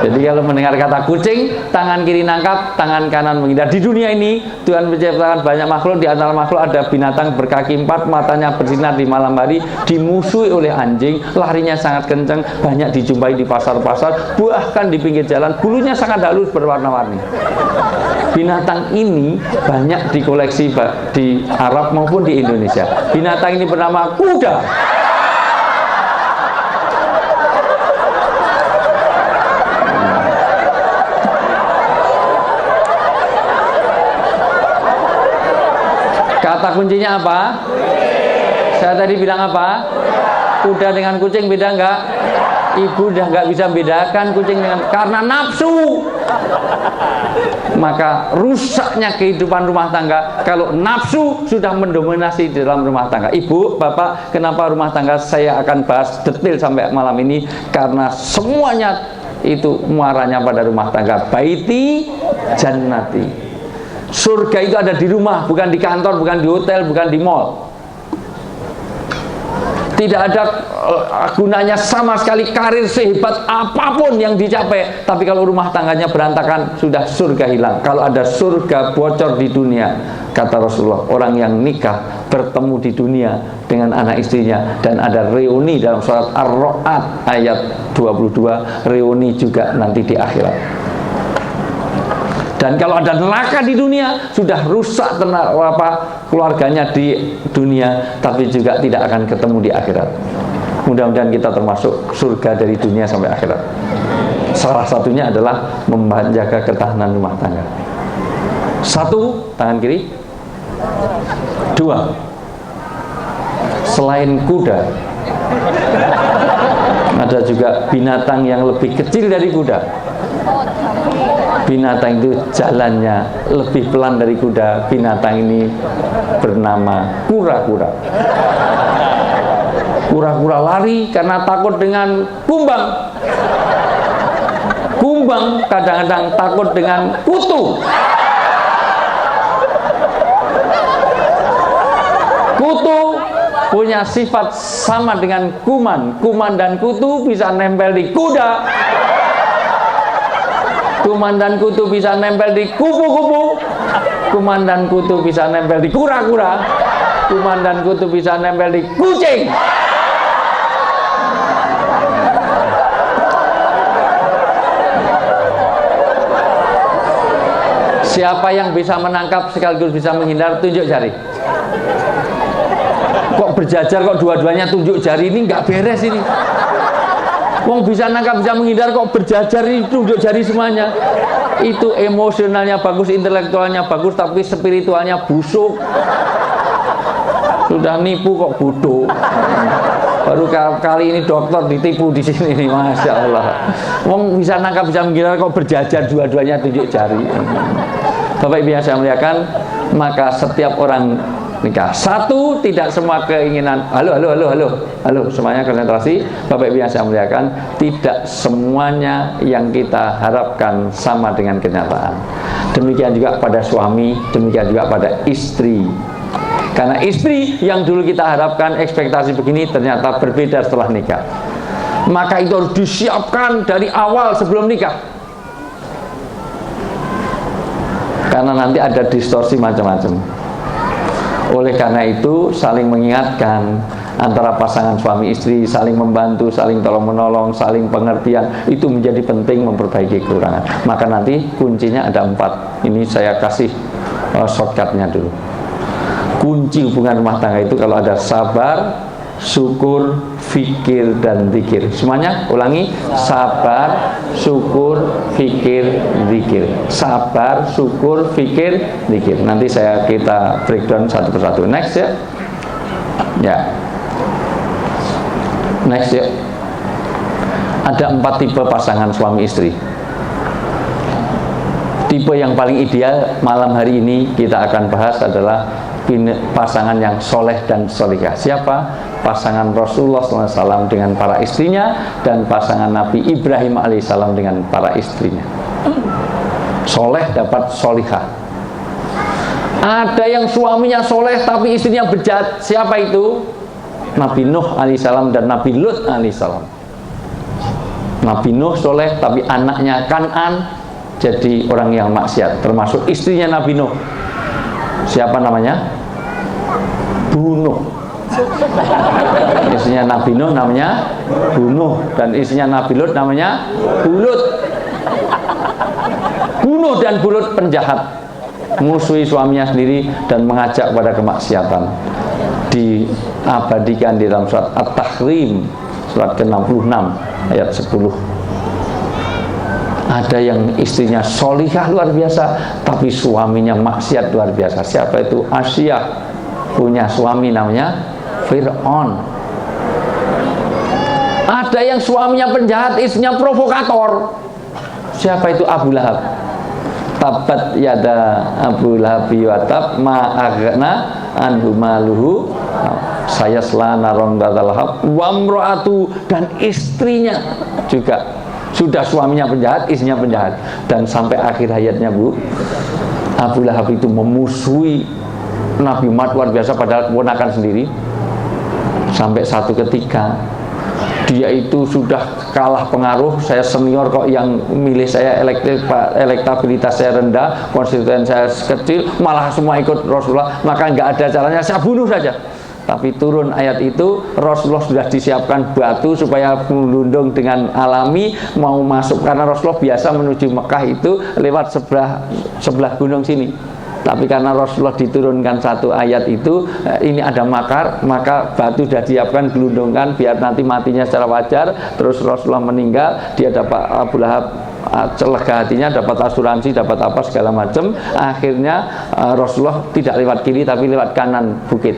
Jadi kalau mendengar kata kucing, tangan kiri nangkap, tangan kanan menghindar. Di dunia ini Tuhan menciptakan banyak makhluk. Di antara makhluk ada binatang berkaki 4, matanya bersinar di malam hari, dimusuhi oleh anjing, larinya sangat kencang, banyak dijumpai di pasar-pasar, bahkan di pinggir jalan, bulunya sangat halus berwarna-warni. Binatang ini banyak dikoleksi di Arab maupun di Indonesia. Binatang ini bernama kuda. Kata kuncinya apa? Saya tadi bilang apa? Kuda dengan kucing beda enggak? Ibu udah nggak bisa bedakan kucing dengan, karena nafsu. Maka rusaknya kehidupan rumah tangga kalau nafsu sudah mendominasi di dalam rumah tangga. Ibu, bapak, kenapa rumah tangga saya akan bahas detail sampai malam ini? Karena semuanya itu muaranya pada rumah tangga. Baiti jannati. Surga itu ada di rumah, bukan di kantor, bukan di hotel, bukan di mall. Tidak ada gunanya sama sekali karir sehebat apapun yang dicapai, tapi kalau rumah tangganya berantakan, sudah surga hilang. Kalau ada surga bocor di dunia, kata Rasulullah, orang yang nikah bertemu di dunia dengan anak istrinya, dan ada reuni dalam surat Ar-Ra'd ayat 22, reuni juga nanti di akhirat. Dan kalau ada neraka di dunia, sudah rusak keluarganya di dunia, tapi juga tidak akan ketemu di akhirat. Mudah-mudahan kita termasuk surga dari dunia sampai akhirat. Salah satunya adalah menjaga ketahanan rumah tangga. 1, tangan kiri. 2, selain kuda, ada juga binatang yang lebih kecil dari kuda. Binatang itu jalannya lebih pelan dari kuda. Binatang ini bernama kura-kura. Kura-kura lari karena takut dengan kumbang. Kumbang kadang-kadang takut dengan kutu. Kutu punya sifat sama dengan kuman. Kuman dan kutu bisa nempel di kuda. Kuman dan kutu bisa nempel di kupu-kupu. Kuman dan kutu bisa nempel di kura-kura. Kuman dan kutu bisa nempel di kucing. Siapa yang bisa menangkap sekaligus bisa menghindar, tunjuk jari. Kok berjajar, kok dua-duanya tunjuk jari, ini nggak beres ini. Wong bisa nangkap, bisa menghindar, kok berjajar ini tunjuk jari semuanya. Itu emosionalnya bagus, intelektualnya bagus, tapi spiritualnya busuk. Sudah nipu kok bodoh. Baru kali ini dokter ditipu di sini nih, masya Allah. Wong bisa nangkap, bisa menghindar, kok berjajar dua-duanya tunjuk jari. Bapak Ibu yang saya muliakan, maka setiap orang nikah. Satu, tidak semua keinginan, halo semuanya konsentrasi, Bapak Ibu yang saya muliakan, tidak semuanya yang kita harapkan sama dengan kenyataan. Demikian juga pada suami, demikian juga pada istri. Karena istri yang dulu kita harapkan ekspektasi begini ternyata berbeda setelah nikah. Maka itu harus disiapkan dari awal sebelum nikah. Karena nanti ada distorsi macam-macam. Oleh karena itu saling mengingatkan antara pasangan suami istri, saling membantu, saling tolong menolong, saling pengertian, itu menjadi penting memperbaiki kekurangan. Maka nanti kuncinya ada 4. Ini saya kasih shortcutnya dulu. Kunci hubungan rumah tangga itu kalau ada sabar, syukur, fikir, dan zikir. Semuanya ulangi, sabar, syukur, fikir, zikir. Sabar, syukur, fikir, zikir. Nanti kita breakdown satu persatu. Next ya. Ya. Next ya. Ada 4 tipe pasangan suami istri. Tipe yang paling ideal malam hari ini kita akan bahas adalah pasangan yang soleh dan solihah. Siapa? Pasangan Rasulullah SAW dengan para istrinya, dan pasangan Nabi Ibrahim alaihissalam dengan para istrinya. Soleh dapat solihah. Ada yang suaminya soleh tapi istrinya bejat. Siapa itu? Nabi Nuh alaihissalam dan Nabi Lut alaihissalam. Nabi Nuh soleh tapi anaknya Kan'an jadi orang yang maksiat, termasuk istrinya Nabi Nuh. Siapa namanya? Bunuh. Istrinya Nabi Nuh namanya Bunuh, dan istrinya Nabi Lut namanya Bulut. Bunuh dan Bulut penjahat, musuhi suaminya sendiri dan mengajak pada kemaksiatan. Diabadikan di dalam surat At-Tahrim, surat ke-66 ayat 10. Ada yang istrinya solihah luar biasa tapi suaminya maksiat luar biasa. Siapa itu? Asyah, punya suami namanya Fir'aun. Ada yang suaminya penjahat, istrinya provokator. Siapa itu? Abu Lahab. Tabat yada Abu Lahab watab ma aghna anhu maluhu sayasla naron dzalahab wa imraatu, dan istrinya juga sudah suaminya penjahat, istrinya penjahat, dan sampai akhir hayatnya Abu Lahab itu memusuhi Nabi Muhammad luar biasa, padahal keponakan sendiri. Sampai satu ketika dia itu sudah kalah pengaruh, saya senior kok yang milih saya, elektabilitas saya rendah, konstituen saya kecil, malah semua ikut Rasulullah, maka nggak ada caranya, saya bunuh saja. Tapi turun ayat itu, Rasulullah sudah disiapkan batu supaya melundung dengan alami mau masuk, karena Rasulullah biasa menuju Mekah itu lewat sebelah gunung sini. Tapi karena Rasulullah diturunkan satu ayat itu, ini ada makar, maka batu sudah disiapkan, gelundungkan biar nanti matinya secara wajar. Terus Rasulullah meninggal, dia dapat Abu Lahab lega hatinya, dapat asuransi, dapat apa segala macam. Akhirnya Rasulullah tidak lewat kiri tapi lewat kanan bukit.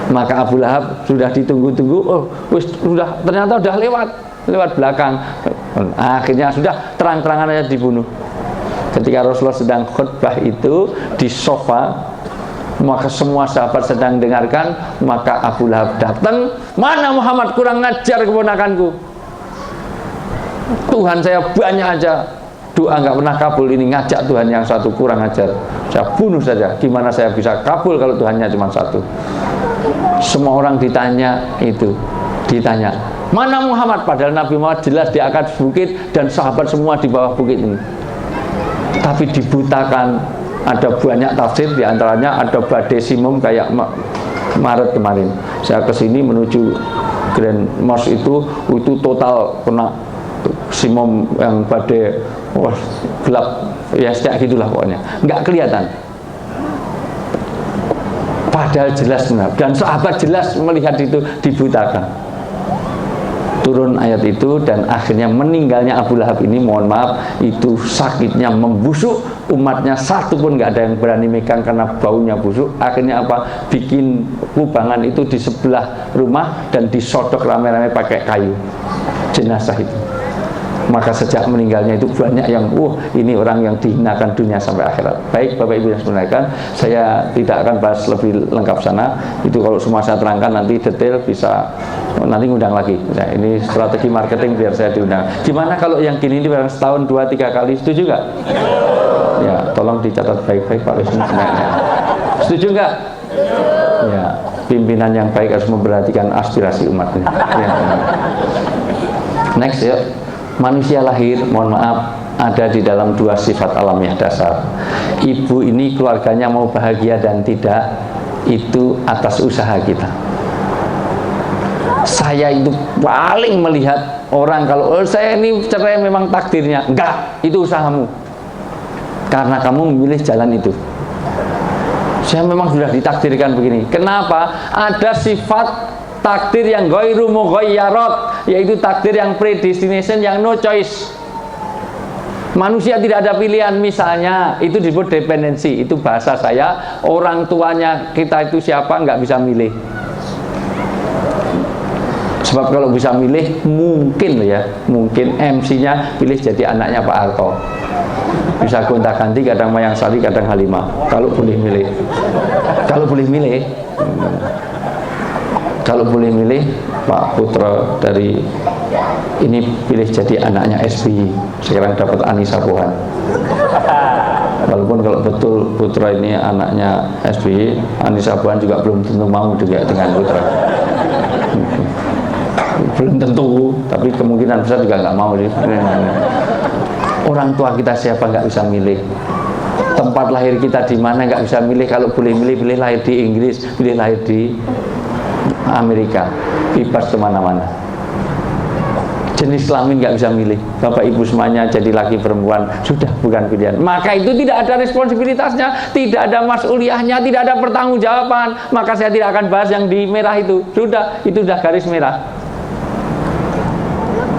Maka Abu Lahab sudah ditunggu-tunggu, ternyata sudah lewat belakang. Akhirnya sudah terang-terangan aja dibunuh. Ketika Rasulullah sedang khutbah itu di sofa, maka semua sahabat sedang dengarkan, maka Abu Lahab datang, mana Muhammad, kurang ngajar keponakanku. Tuhan saya banyak aja, doa nggak pernah kabul, ini ngajak Tuhan yang satu kurang ajar, saya bunuh saja. Gimana saya bisa kabul kalau Tuhannya cuma satu? Semua orang ditanya, mana Muhammad, padahal Nabi Muhammad jelas di atas bukit dan sahabat semua di bawah bukit ini. Tapi dibutakan. Ada banyak tafsir, diantaranya ada badai simum kayak Maret kemarin. Saya kesini menuju Grand Mosque itu total kena simum yang badai, gelap, ya setiap gitulah pokoknya, nggak kelihatan. Padahal jelas benar, dan sahabat jelas melihat itu, dibutakan. Turun ayat itu, dan akhirnya meninggalnya Abu Lahab ini, mohon maaf, itu sakitnya membusuk, umatnya satu pun nggak ada yang berani megang karena baunya busuk. Akhirnya apa? Bikin kubangan itu di sebelah rumah dan disodok rame-rame pakai kayu jenazah itu. maka sejak meninggalnya itu banyak yang ini orang yang dihinakan dunia sampai akhirat. Baik Bapak Ibu yang sebenarnya, saya tidak akan bahas lebih lengkap sana. Itu kalau semua saya terangkan nanti detail bisa nanti ngundang lagi. Nah, ini strategi marketing biar saya diundang. Gimana kalau yang gini ini barang setahun 2-3 kali, setuju nggak? Ya, tolong dicatat baik-baik Pak Wisnu sebenarnya. Setuju nggak? Ya, pimpinan yang baik harus memperhatikan aspirasi umat ini. Ya. Next ya, manusia lahir, mohon maaf, ada di dalam 2 sifat alamiah dasar. Ibu ini keluarganya mau bahagia dan tidak, itu atas usaha kita. Saya itu paling melihat orang kalau saya ini cerai memang takdirnya, enggak, itu usahamu. Karena kamu memilih jalan itu. Saya memang sudah ditakdirkan begini. Kenapa? Ada sifat takdir yang ghairu mughayyarat, yaitu takdir yang predestination, yang no choice. Manusia tidak ada pilihan. Misalnya itu disebut dependensi. Itu bahasa saya, orang tuanya kita itu siapa nggak bisa milih. Sebab kalau bisa milih, mungkin ya, mungkin MC-nya pilih jadi anaknya Pak Harto. Bisa gonta-ganti, kadang Mayang Sari, kadang Halimah. Kalau boleh milih. Kalau boleh milih, kalau boleh milih, Pak Putra dari ini pilih jadi anaknya SBY. Sekarang dapat Anissa Pohan. Walaupun kalau betul Putra ini anaknya SBY, Anissa Pohan juga belum tentu mau juga dengan Putra. Belum tentu, tapi kemungkinan besar juga nggak mau sih. Orang tua kita siapa nggak bisa milih. Tempat lahir kita di mana nggak bisa milih. Kalau boleh milih, pilih lahir di Inggris, pilih lahir di Amerika, bebas kemana-mana. Jenis kelamin nggak bisa milih. Bapak Ibu semuanya jadi laki perempuan, sudah bukan pilihan. Maka itu tidak ada responsibilitasnya, tidak ada mas'uliyahnya, tidak ada pertanggungjawaban. Maka saya tidak akan bahas yang di merah itu. Sudah, itu sudah garis merah.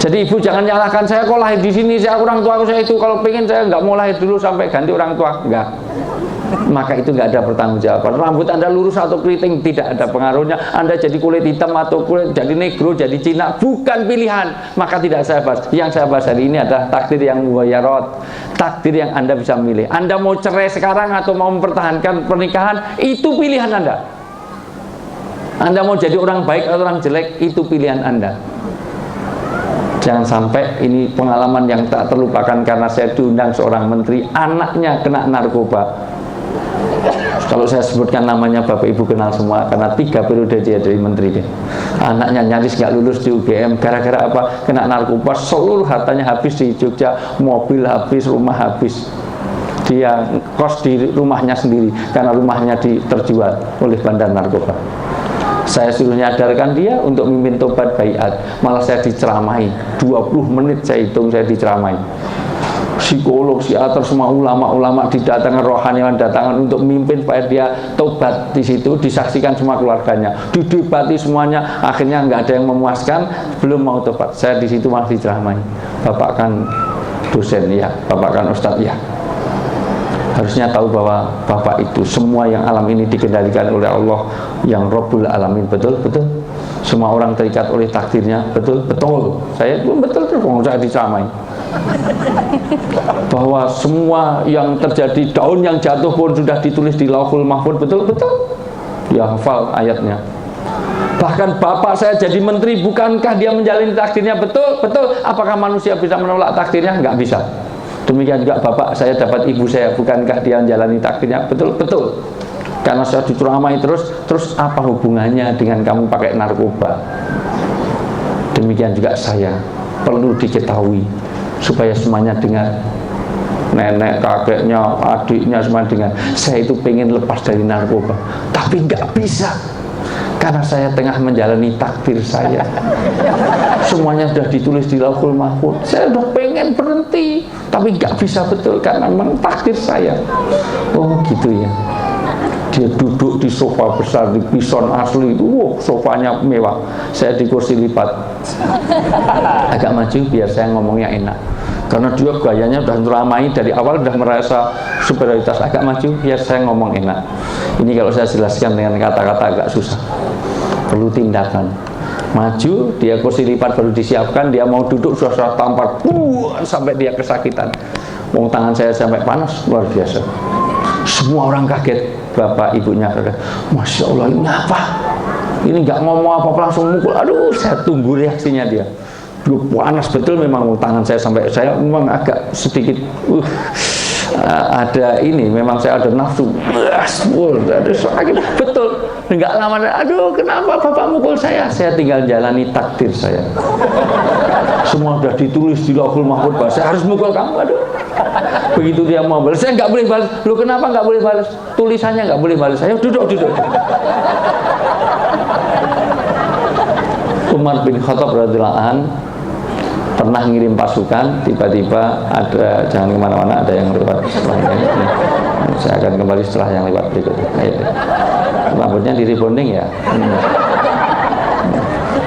Jadi ibu jangan nyalahkan saya kok lahir di sini, saya orang tua saya itu kalau pengen saya nggak mau lahir dulu sampai ganti orang tua, enggak. Maka itu nggak ada pertanggungjawaban. Rambut Anda lurus atau keriting tidak ada pengaruhnya. Anda jadi kulit hitam atau kulit jadi negro, jadi Cina, bukan pilihan. Maka tidak saya bahas. Yang saya bahas hari ini adalah takdir yang mughayyarat, takdir yang Anda bisa milih. Anda mau cerai sekarang atau mau mempertahankan pernikahan, itu pilihan Anda. Anda mau jadi orang baik atau orang jelek, itu pilihan Anda. Jangan sampai ini pengalaman yang tak terlupakan karena saya diundang seorang menteri, anaknya kena narkoba. Kalau saya sebutkan namanya Bapak Ibu kenal semua karena 3 periode dia jadi menteri dia. Anaknya nyaris nggak lulus di UGM gara-gara apa? Kena narkoba, seluruh hartanya habis di Jogja, mobil habis, rumah habis. Dia kos di rumahnya sendiri karena rumahnya terjual oleh bandar narkoba. Saya suruh nyadarkan dia untuk mimpin tobat baiat, malah saya diceramahi 20 menit saya hitung saya diceramahi. Psikolog, psikiater, semua ulama-ulama didatangkan, rohaniawan datangkan untuk memimpin supaya dia tobat. Di situ disaksikan semua keluarganya, didebati semuanya, akhirnya nggak ada yang memuaskan, belum mau tobat. Saya di situ malah diceramahi. Bapak kan dosen ya, Bapak kan ustadz ya. Harusnya tahu bahwa Bapak itu semua yang alam ini dikendalikan oleh Allah yang Rabbul Alamin, betul? Semua orang terikat oleh takdirnya, betul? Saya pun betul saya diceramai bahwa semua yang terjadi, daun yang jatuh pun sudah ditulis di Lauhul Mahfuz, betul? Ya hafal ayatnya. Bahkan bapak saya jadi menteri, bukankah dia menjalani takdirnya? Betul. Apakah manusia bisa menolak takdirnya? Nggak bisa. Demikian juga bapak saya dapat ibu saya, bukankah dia menjalani takdirnya? Betul. Karena saya diceramai terus apa hubungannya dengan kamu pakai narkoba? Demikian juga saya, perlu diketahui supaya semuanya dengar. Nenek, kakeknya, adiknya semuanya dengar. Saya itu pengen lepas dari narkoba, tapi nggak bisa. Karena saya tengah menjalani takdir saya. Semuanya sudah ditulis di Lauhul Mahfuz. Saya udah pengen berhenti, tapi nggak bisa betul karena memang takdir saya. Oh gitu ya. Dia duduk di sofa besar di Pison asli. Sofanya mewah. Saya di kursi lipat. Agak maju biar saya ngomongnya enak. Karena dia gayanya udah meramai dari awal, udah merasa superioritas. Agak maju biar saya ngomong enak. Ini kalau saya jelaskan dengan kata-kata agak susah. Perlu tindakan. Maju, dia kursi lipat baru disiapkan, dia mau duduk sudah tampar, sampai dia kesakitan. Mau tangan saya sampai panas, luar biasa. Semua orang kaget, bapak ibunya kaget. Masya Allah, ini apa? Ini nggak ngomong apa-apa, langsung mukul. Aduh, saya tunggu reaksinya dia. Panas betul memang tangan saya, sampai saya memang agak sedikit ada ini, memang saya ada nafsu, ada sakit betul. Enggak lama, aduh kenapa bapak mukul saya? Saya tinggal jalani takdir saya. Semua sudah ditulis di Lauhul Mahfuz bahwa saya harus mukul kamu. Aduh, begitu dia mau balas, saya nggak boleh balas. Loh kenapa nggak boleh balas? Tulisannya nggak boleh balas. Saya duduk. Umar bin Khattab radhiyallahu anhu pernah ngirim pasukan, tiba-tiba ada, jangan kemana-mana, ada yang lewat setelahnya. Saya akan kembali setelah yang lewat berikutnya. Rambutnya di rebonding ya.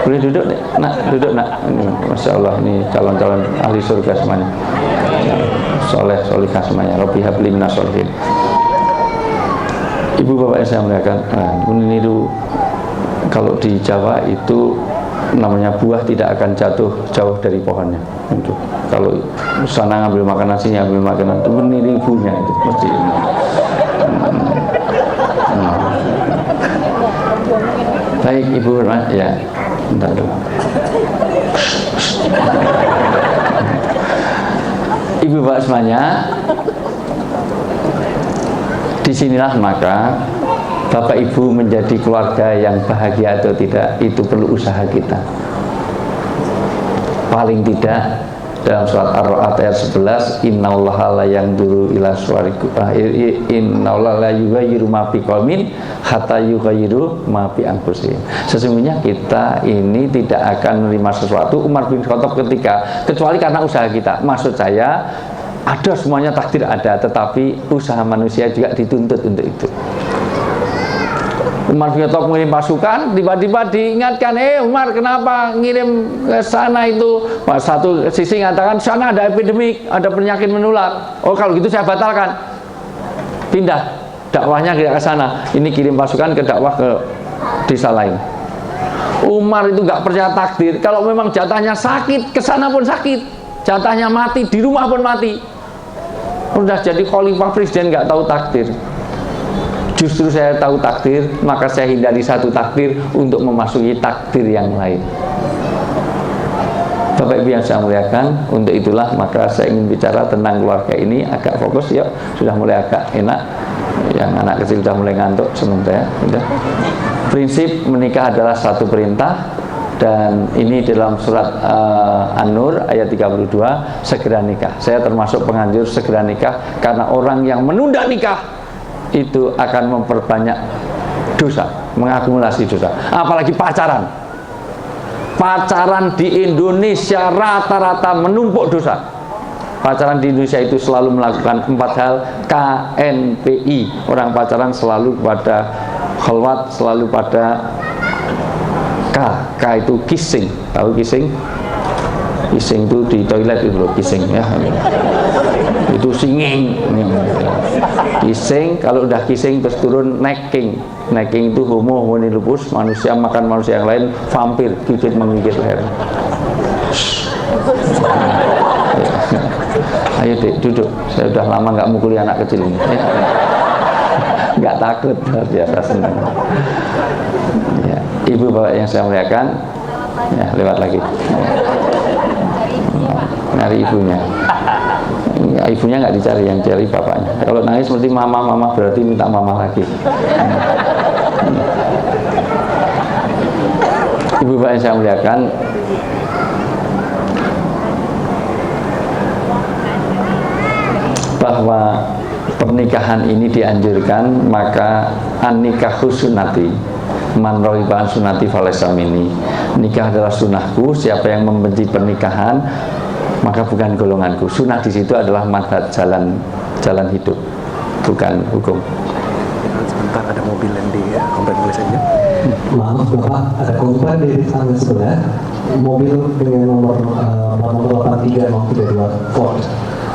Boleh duduk nih, nak, duduk nak. Masya Allah, ini calon-calon ahli surga semuanya. Soleh, solihah semuanya. Rabbi habli minas sholihin. Ibu bapak yang saya muliakan, ini dulu, kalau di Jawa itu namanya buah tidak akan jatuh jauh dari pohonnya. Untuk kalau sana ngambil makanan, sini ngambil makanan, itu meniring buahnya itu mesti. Baik ibu, ya, bentar dulu. Ibu bapak semuanya, disinilah maka Bapak Ibu menjadi keluarga yang bahagia atau tidak, itu perlu usaha kita. Paling tidak dalam surat Ar-Ra'd ayat 11, innallaha la yanzuru ila suwarikum, innallaha la yughayyiru ma biqaumin hatta yughayyiru ma bi anfusihim. Sesungguhnya kita ini tidak akan menerima sesuatu, Umar bin Khattab ketika, kecuali karena usaha kita. Maksud saya, ada semuanya takdir ada, tetapi usaha manusia juga dituntut untuk itu. Umar bin Khattab mengirim pasukan, tiba-tiba diingatkan, Umar kenapa ngirim ke sana itu? Satu sisi mengatakan sana ada epidemik, ada penyakit menular. Oh kalau gitu saya batalkan, pindah dakwahnya ke sana. Ini kirim pasukan ke dakwah ke desa lain. Umar itu nggak percaya takdir. Kalau memang jatahnya sakit, ke sana pun sakit. Jatahnya mati, di rumah pun mati. Udah jadi khalifah presiden nggak tahu takdir. Justru saya tahu takdir, maka saya hindari satu takdir untuk memasuki takdir yang lain. Bapak Ibu yang saya muliakan, untuk itulah maka saya ingin bicara tentang keluarga ini agak fokus. Yuk, sudah mulai agak enak. Yang anak kecil sudah mulai ngantuk sementara. Prinsip menikah adalah satu perintah, dan ini dalam surat An-Nur ayat 32, segera nikah. Saya termasuk penganjur segera nikah, karena orang yang menunda nikah itu akan memperbanyak dosa, mengakumulasi dosa. Apalagi pacaran. Pacaran di Indonesia rata-rata menumpuk dosa. Pacaran di Indonesia itu selalu melakukan 4 hal KNPI. Orang pacaran selalu pada khalwat, selalu pada K itu kissing. Tahu kissing? Kissing itu di toilet itu loh, kissing ya. Itu singing. Kissing, kalau udah kissing terus turun necking. Necking itu homo hominilupus, manusia makan manusia yang lain, vampir, gigit menggigit leher. Ayo Dek, duduk. Saya udah lama nggak mukuli anak kecil ini. Nggak takut, biasa senang. Ya, ibu bapak yang saya muliakan, ya lewat lagi. Nyari ibunya. Ya, ibunya nggak dicari, yang cari bapaknya. Kalau nangis seperti mama berarti minta mama lagi. Ibu bapak yang saya muliakan, bahwa pernikahan ini dianjurkan, maka an-nikahu sunnati man raghiba an sunnati falaysa minni. Nikah adalah sunnahku, siapa yang membenci pernikahan maka bukan golonganku. Sunnah di situ adalah manhaj, jalan hidup, bukan hukum. Sebentar, ada mobil yang di komplek boleh saja. Maaf Bapak, ada komplain di tangga sebelah. Mobil dengan nomor 83032 Ford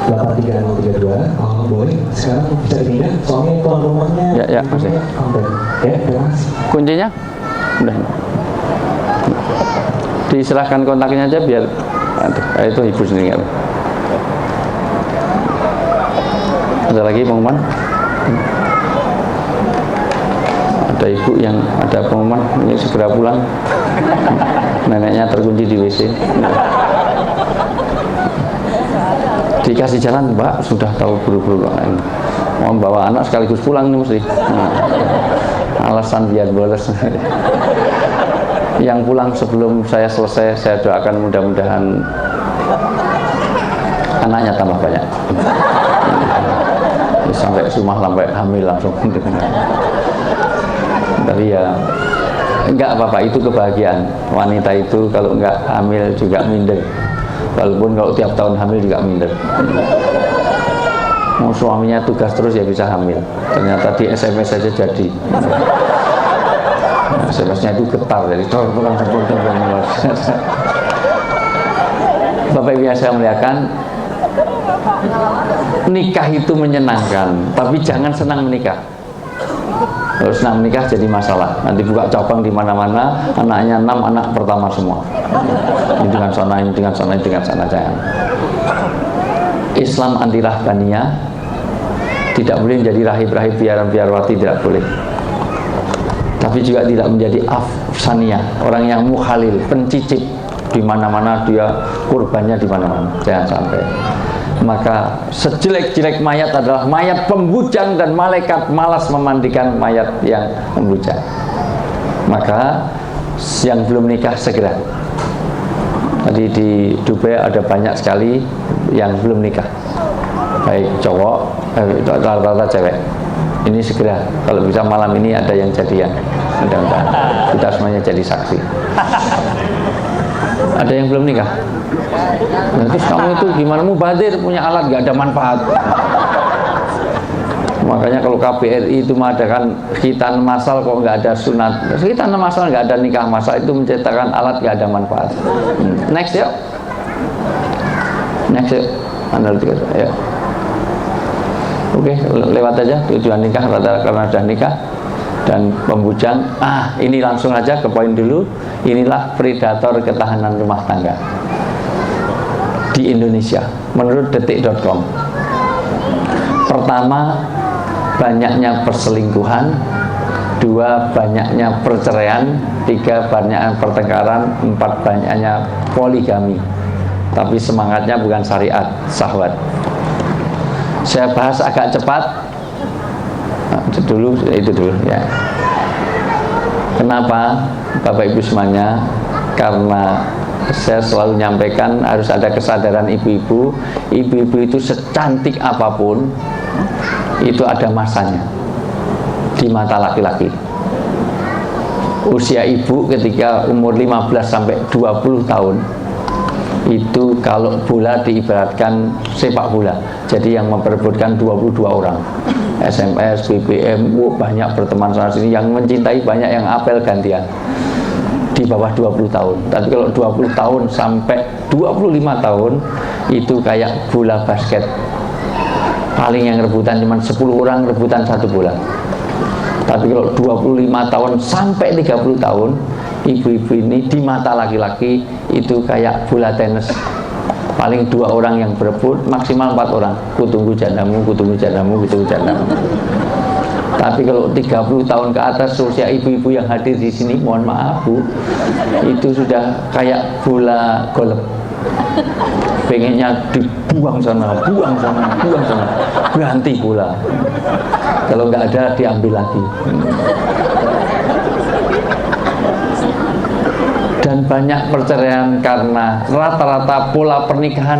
83032. Boleh sekarang bisa dipindah, soalnya tuan rumahnya ya masih komplain. Ya, terima kasih. Kuncinya udah. Diserahkan kontaknya aja biar itu ibu sendiri. Ada lagi pengumuman? Ada ibu yang ada pengumuman ini segera pulang, neneknya terkunci di WC. Dikasih jalan, Mbak, sudah tahu buru-buru mau bawa anak sekaligus pulang nih mesti. Alasan biar bolos. Yang pulang sebelum saya selesai, saya doakan mudah-mudahan anaknya tambah banyak. Sampai sampai hamil langsung. Tapi ya enggak apa-apa, itu kebahagiaan. Wanita itu kalau enggak hamil juga minder. Walaupun kalau tiap tahun hamil juga minder. Mau suaminya tugas terus ya bisa hamil. Ternyata di SMS saja jadi. SMS-nya itu getar, jadi Bapak Ibu yang saya muliakan, nikah itu menyenangkan, tapi jangan senang menikah. Kalau senang menikah jadi masalah. Nanti buka cabang di mana-mana, anaknya 6 anak pertama semua. Ini dengan sana, ini dengan sana, ini dengan sana, jangan. Islam anti rahbaniyah, tidak boleh menjadi rahib-rahib biaran-biarwati, tidak boleh. Tapi juga tidak menjadi afsaniyah, orang yang mukhalil, pencicip, di mana-mana dia kurbannya di mana-mana, jangan sampai. Maka sejelek-jelek mayat adalah mayat pembujang, dan malaikat malas memandikan mayat yang membujang. Maka yang belum nikah segera. Tadi di Dubai ada banyak sekali yang belum nikah, baik cowok, rata-rata cewek. Ini segera, kalau bisa malam ini ada yang jadian. Mudah-mudahan kita semuanya jadi saksi. Ada yang belum nikah? Nanti kamu itu gimana, mubazir, punya alat gak ada manfaat. Makanya kalau KBRI itu mengadakan khitan masal kok nggak ada sunat, khitan masal nggak ada nikah masal, itu menciptakan alat nggak ada manfaat. Next ya, next ya, analitika ya. Oke, lewat aja tujuan nikah karena sudah nikah dan pembujang. Ini langsung aja ke poin dulu. Inilah predator ketahanan rumah tangga di Indonesia menurut detik.com. Pertama, banyaknya perselingkuhan. 2, banyaknya perceraian. 3, banyaknya pertengkaran. 4, banyaknya poligami. Tapi semangatnya bukan syariat, syahwat. Saya bahas agak cepat. Itu dulu ya. Kenapa Bapak Ibu semuanya? Karena saya selalu nyampaikan harus ada kesadaran ibu-ibu. Ibu-ibu itu secantik apapun, itu ada masanya di mata laki-laki. Usia ibu ketika umur 15 sampai 20 tahun itu kalau bola diibaratkan sepak bola. Jadi yang memperebutkan 22 orang. SMS, BBM, banyak berteman sana sini, yang mencintai banyak, yang apel gantian. Di bawah 20 tahun. Tapi kalau 20 tahun sampai 25 tahun itu kayak bola basket. Paling yang rebutan cuma 10 orang rebutan satu bola. Tapi kalau 25 tahun sampai 30 tahun, ibu-ibu ini di mata laki-laki itu kayak bola tenis. Paling 2 orang yang berebut, maksimal 4 orang. Kutunggu jadamu, kutunggu jadamu, kutunggu jadamu. Tapi kalau 30 tahun ke atas usia ibu-ibu yang hadir di sini, mohon maaf Bu, itu sudah kayak bola golf. Pengennya dibuang sana, buang sana, buang sana, ganti bola. Kalau nggak ada diambil lagi. Dan banyak perceraian karena rata-rata pola pernikahan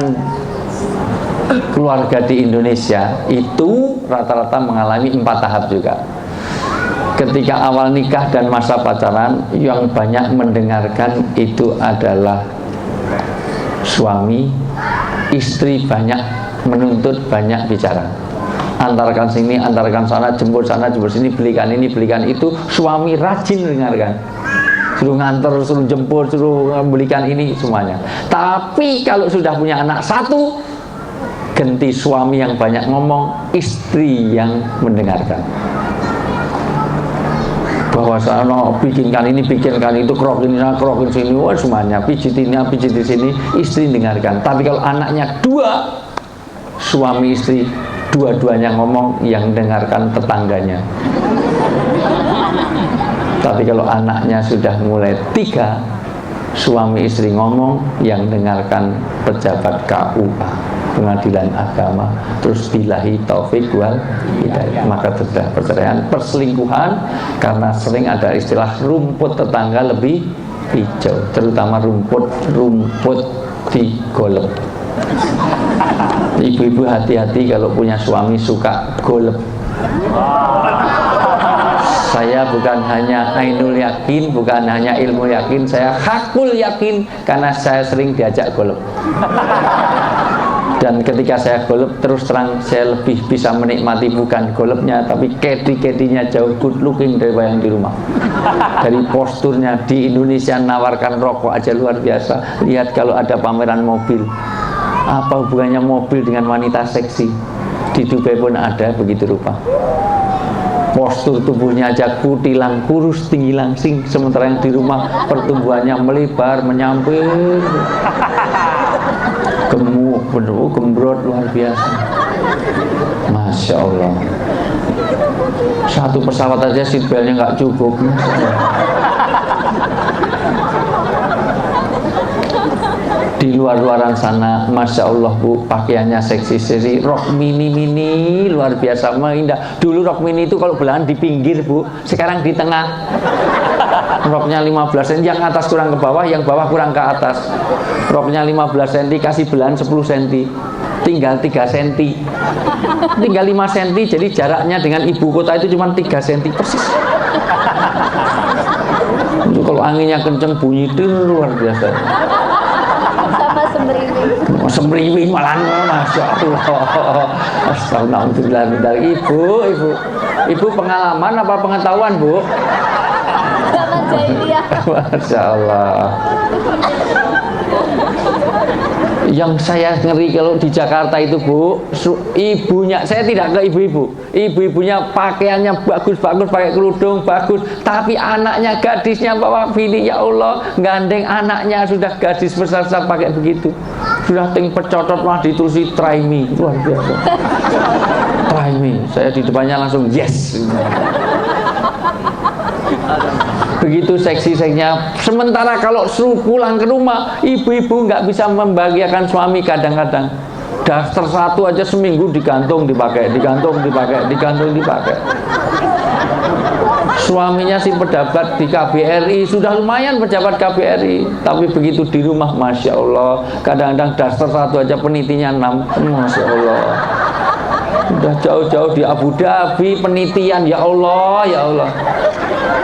keluarga di Indonesia itu rata-rata mengalami 4 tahap juga. Ketika awal nikah dan masa pacaran, yang banyak mendengarkan itu adalah suami, istri banyak menuntut, banyak bicara. Antarkan sini, antarkan sana, jemput sana, jemput sini, belikan ini, belikan itu. Suami rajin mendengarkan, suruh nganter, suruh jemput, suruh belikan ini semuanya. Tapi kalau sudah punya anak 1, ganti suami yang banyak ngomong, istri yang mendengarkan. bahwa sana bikinkan ini, bikinkan itu, kerokin sana, kerokin sini, wah semuanya, pijit ini, pijit di sini, istri dengarkan. Tapi kalau anaknya dua, suami istri dua-duanya ngomong, yang dengarkan tetangganya. Tapi kalau anaknya sudah mulai tiga, suami istri ngomong, yang dengarkan pejabat KUA, pengadilan agama, terus billahi taufik wal hidayah. Maka terjadi perceraian, perselingkuhan, karena sering ada istilah rumput tetangga lebih hijau, terutama rumput digolep. Ibu-ibu hati-hati kalau punya suami suka golep. Saya bukan hanya ainul yakin, bukan hanya ilmu yakin, saya hakul yakin, karena saya sering diajak golep. Dan ketika saya golep, terus terang saya lebih bisa menikmati bukan golepnya, tapi kedi-kedinya jauh good looking daripada yang di rumah. Dari posturnya, di Indonesia nawarkan rokok aja luar biasa. Lihat kalau ada pameran mobil, apa hubungannya mobil dengan wanita seksi? Di Dubai pun ada begitu rupa. Postur tubuhnya aja kutilang, kurus, tinggi langsing, sementara yang di rumah pertumbuhannya melebar, menyamping, gemuk, penuh, gembrot luar biasa. Masya Allah. Satu pesawat aja seatbeltnya nggak cukup. Di luar-luaran sana, Masya Allah Bu, pakaiannya seksi-seksi, rok mini-mini, luar biasa, indah. Dulu rok mini itu kalau belahan di pinggir Bu, sekarang di tengah. Roknya 15 cm, yang atas kurang ke bawah, yang bawah kurang ke atas. Roknya 15 cm, kasih belahan 10 cm, tinggal 3 cm. Tinggal 5 cm, jadi jaraknya dengan ibu kota itu cuma 3 cm persis. Itu kalau anginnya kenceng bunyi itu luar biasa. Semriwing malah, Masya Allah. Astagfirullah. Ibu pengalaman apa pengetahuan Bu? Zaman jahiliyah. Masya Allah. Yang saya ngeri kalau di Jakarta itu Bu, ibunya, saya tidak ke ibu-ibu, ibu-ibunya pakaiannya bagus-bagus, pakai kerudung bagus, tapi anaknya, gadisnya bawa bini, ya Allah, gandeng anaknya sudah gadis besar-besar pakai begitu, sudah ting pecotot mah ditulis try me, luar biasa. Try me, saya di depannya langsung yes. Begitu seksi-seksinya. Sementara kalau suruh pulang ke rumah, ibu-ibu nggak bisa membahagiakan suami kadang-kadang. Daster satu aja seminggu digantung dipakai, digantung dipakai, digantung dipakai. Suaminya si pejabat di KBRI, sudah lumayan pejabat KBRI, tapi begitu di rumah, Masya Allah, kadang-kadang daster satu aja penitinya 6, Masya Allah. Udah jauh-jauh di Abu Dhabi penitian, ya Allah, ya Allah.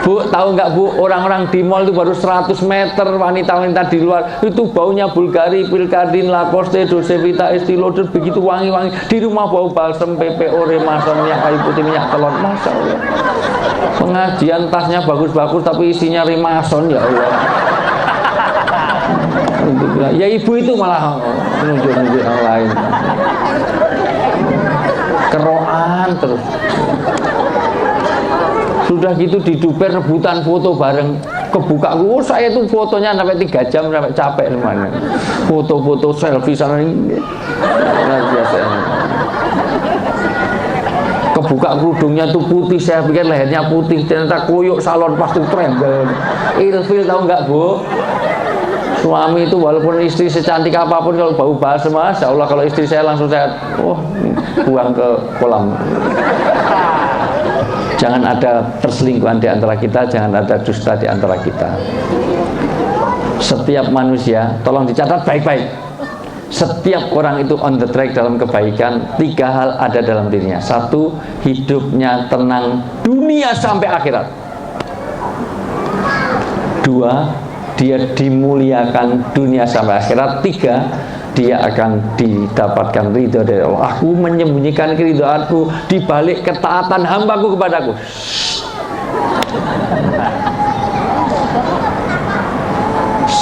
Bu, tahu nggak Bu, orang-orang di mall itu baru 100 meter, wanita-wanita di luar itu baunya Bulgari, Pilkadin, Lacoste, Dolce Vita, Estee Lauder, begitu wangi-wangi. Di rumah bau balsem, PPO, Remason, minyak kayu putih, minyak telur, Masya Allah. Pengajian tasnya bagus-bagus tapi isinya Remason, ya Allah. Ya ibu itu malah menunjuk-nunjuk yang lain. Keroan terus. Sudah gitu di Dubai rebutan foto bareng, kebuka, oh saya tuh fotonya sampai 3 jam sampai capek teman. Foto-foto selfie sana ini luar biasa. Kebuka kerudungnya tuh putih, saya pikir lehernya putih, ternyata koyok salon pas tuh tren. Ilfil tahu nggak Bu? Suami itu walaupun istri secantik apapun kalau bau balsem, Masya Allah, kalau istri saya langsung saya buang ke kolam. Jangan ada perselingkuhan di antara kita, jangan ada dusta di antara kita. Setiap manusia, tolong dicatat baik-baik. Setiap orang itu on the track dalam kebaikan. 3 hal ada dalam dirinya. 1, hidupnya tenang dunia sampai akhirat. 2, dia dimuliakan dunia sampai akhirat. 3, dia akan didapatkan ridho dari Allah. Aku menyembunyikan keridhoanku di balik ketaatan hambaku kepadaku.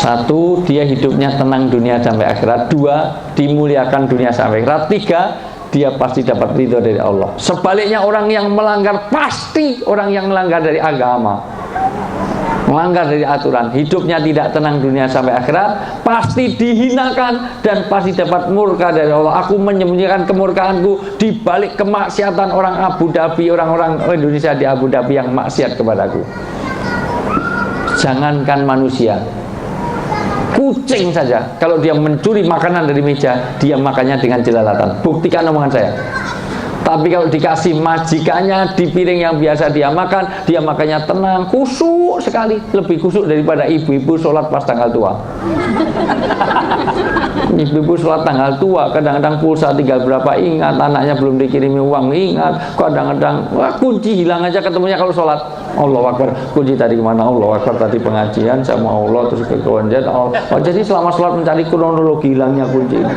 1, dia hidupnya tenang dunia sampai akhirat. 2, dimuliakan dunia sampai akhirat. 3, dia pasti dapat ridho dari Allah. Sebaliknya orang yang melanggar, pasti orang yang melanggar dari agama. melanggar dari aturan, hidupnya tidak tenang dunia sampai akhirat, pasti dihinakan dan pasti dapat murka dari Allah. Aku menyembunyikan kemurkaanku di balik kemaksiatan orang Abu Dhabi, orang-orang Indonesia di Abu Dhabi yang maksiat kepadaku. Jangankan manusia, kucing saja kalau dia mencuri makanan dari meja, dia makannya dengan jelalatan. Buktikan omongan saya. Tapi kalau dikasih majikannya di piring yang biasa dia makannya tenang, khusyuk sekali, lebih khusyuk daripada ibu-ibu sholat pas tanggal tua. Ibu-ibu sholat tanggal tua, kadang-kadang pulsa tinggal berapa ingat, anaknya belum dikirimi uang ingat, kadang-kadang kunci hilang aja ketemunya kalau sholat. Allahu Akbar, kunci tadi kemana? Allahu Akbar, tadi pengajian sama Allah, terus ke kewanjian Allah. Jadi selama sholat mencari kronologi hilangnya kunci ini.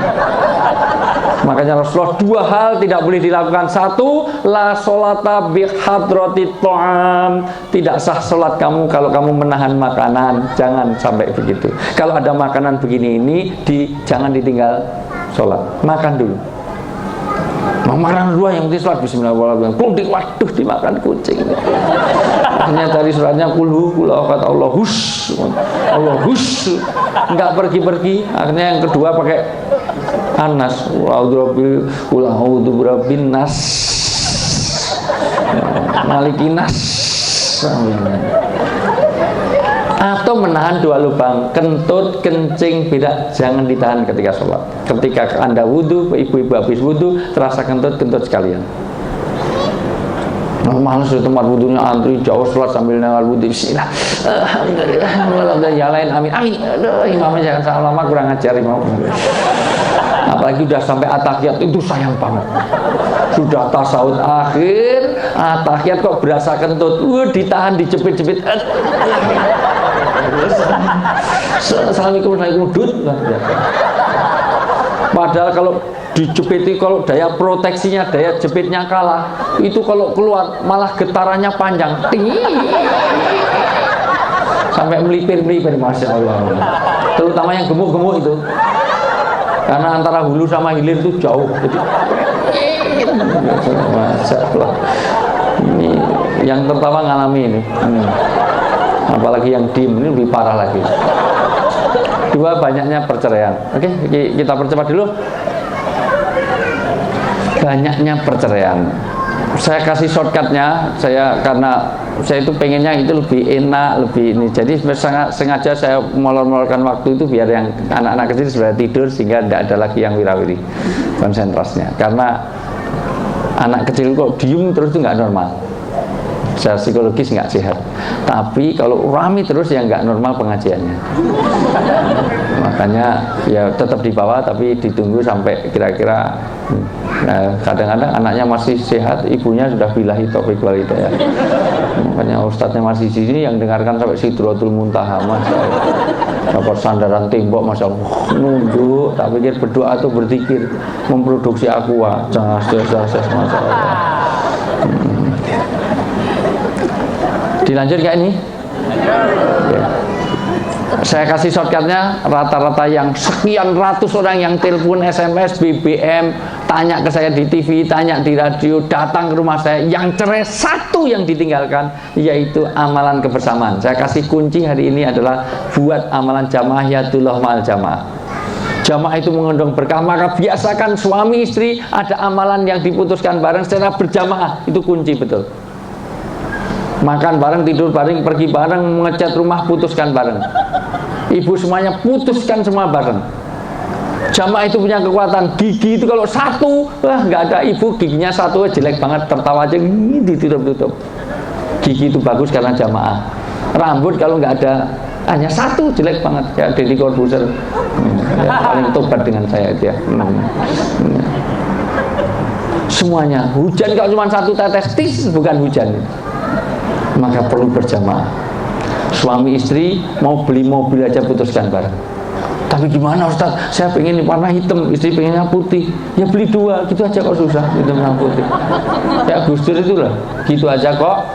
Makanya Rasulullah 2 hal tidak boleh dilakukan. 1, la sholata bihadrati ta'am. Tidak sah sholat kamu kalau kamu menahan makanan. Jangan sampai begitu. Kalau ada makanan begini ini, jangan ditinggal sholat. Makan dulu. Makanan 2 yang penting sholat bismillahirrahmanirrahim. Waduh, dimakan kucing. Akhirnya dari suratnya kulhu, kata Allah hus, Allah hus, nggak pergi-pergi. Akhirnya yang kedua pakai Anas, a'udzu birabbin nas, malikinas, atau menahan 2 lubang, kentut, kencing, beda, jangan ditahan ketika sholat. Ketika Anda wudhu, ibu-ibu habis wudhu, terasa kentut sekalian. Males di tempat wudhunya antri jauh sholat sambil nengal wudhu. Bismillah, alhamdulillah, ya lain, amin, amin. Aduh, imamnya jangan salah lama, kurang ajar imam. Apalagi udah sampai atahiyat itu sayang banget. Sudah tasawuf akhir, atahiyat kok berasa kentut, ditahan, dijepit-jepit. Assalamualaikum warahmatullahi wabarakatuh. Padahal kalau dijepiti, kalau daya proteksinya, daya jepitnya kalah, itu kalau keluar malah getarannya panjang, sampai melipir-melipir, masya Allah. Terutama yang gemuk-gemuk itu, karena antara hulu sama hilir itu jauh. Jadi, masya Allah. Ini yang tertawa ngalami ini. Apalagi yang diem ini lebih parah lagi. 2, banyaknya perceraian. Oke, kita percepat dulu. Banyaknya perceraian. Saya kasih shortcutnya, karena saya itu pengennya itu lebih enak, lebih ini. Jadi sengaja saya molor-molorkan waktu itu biar yang anak-anak kecil sudah tidur, sehingga tidak ada lagi yang wirawiri konsentrasinya. Karena anak kecil kok diem terus itu nggak normal. Secara psikologis nggak sehat. Tapi kalau rame terus ya nggak normal pengajiannya. Makanya ya tetap dibawa, tapi ditunggu sampai kira-kira. Kadang-kadang anaknya masih sehat, ibunya sudah billahi taufiq wal hidayah. Makanya ustadznya masih di sini, yang dengarkan sampai Sidratul Muntaha, masya Allah. Dapat sandaran tembok, masya Allah. Nunduk, tak pikir berdoa atau berzikir, memproduksi aqua. Masya Allah. Dilanjut gak ini? Ya. Saya kasih shortcutnya, rata-rata yang sekian ratus orang yang telepon, SMS, BBM, tanya ke saya di TV, tanya di radio, datang ke rumah saya, yang cerai 1 yang ditinggalkan, yaitu amalan kebersamaan. Saya kasih kunci hari ini adalah buat amalan jamaah yadullah ma'al jamaah. Jamaah itu mengandung berkah, maka biasakan suami istri ada amalan yang diputuskan bareng secara berjamaah, itu kunci betul. Makan bareng, tidur bareng, pergi bareng, mengecat rumah, putuskan bareng. Ibu semuanya putuskan semua bareng. Jamaah itu punya kekuatan. Gigi itu kalau 1, nggak ada ibu giginya 1 jelek banget, tertawa aja ditutup-tutup. Gigi itu bagus karena jamaah. Rambut kalau nggak ada, hanya 1 jelek banget, ya Deddy Corbuzier. Paling tobat dengan saya dia. Semuanya. Hujan kalau cuma 1 tetes, tis, bukan hujan. Maka perlu berjamaah. Suami istri mau beli mobil aja putuskan bareng. Tapi gimana Ustaz? Saya pengen warna hitam, istri pengennya putih. Ya beli 2, gitu aja kok susah, hitam sama putih. Ya Gus Dur itulah, gitu aja kok.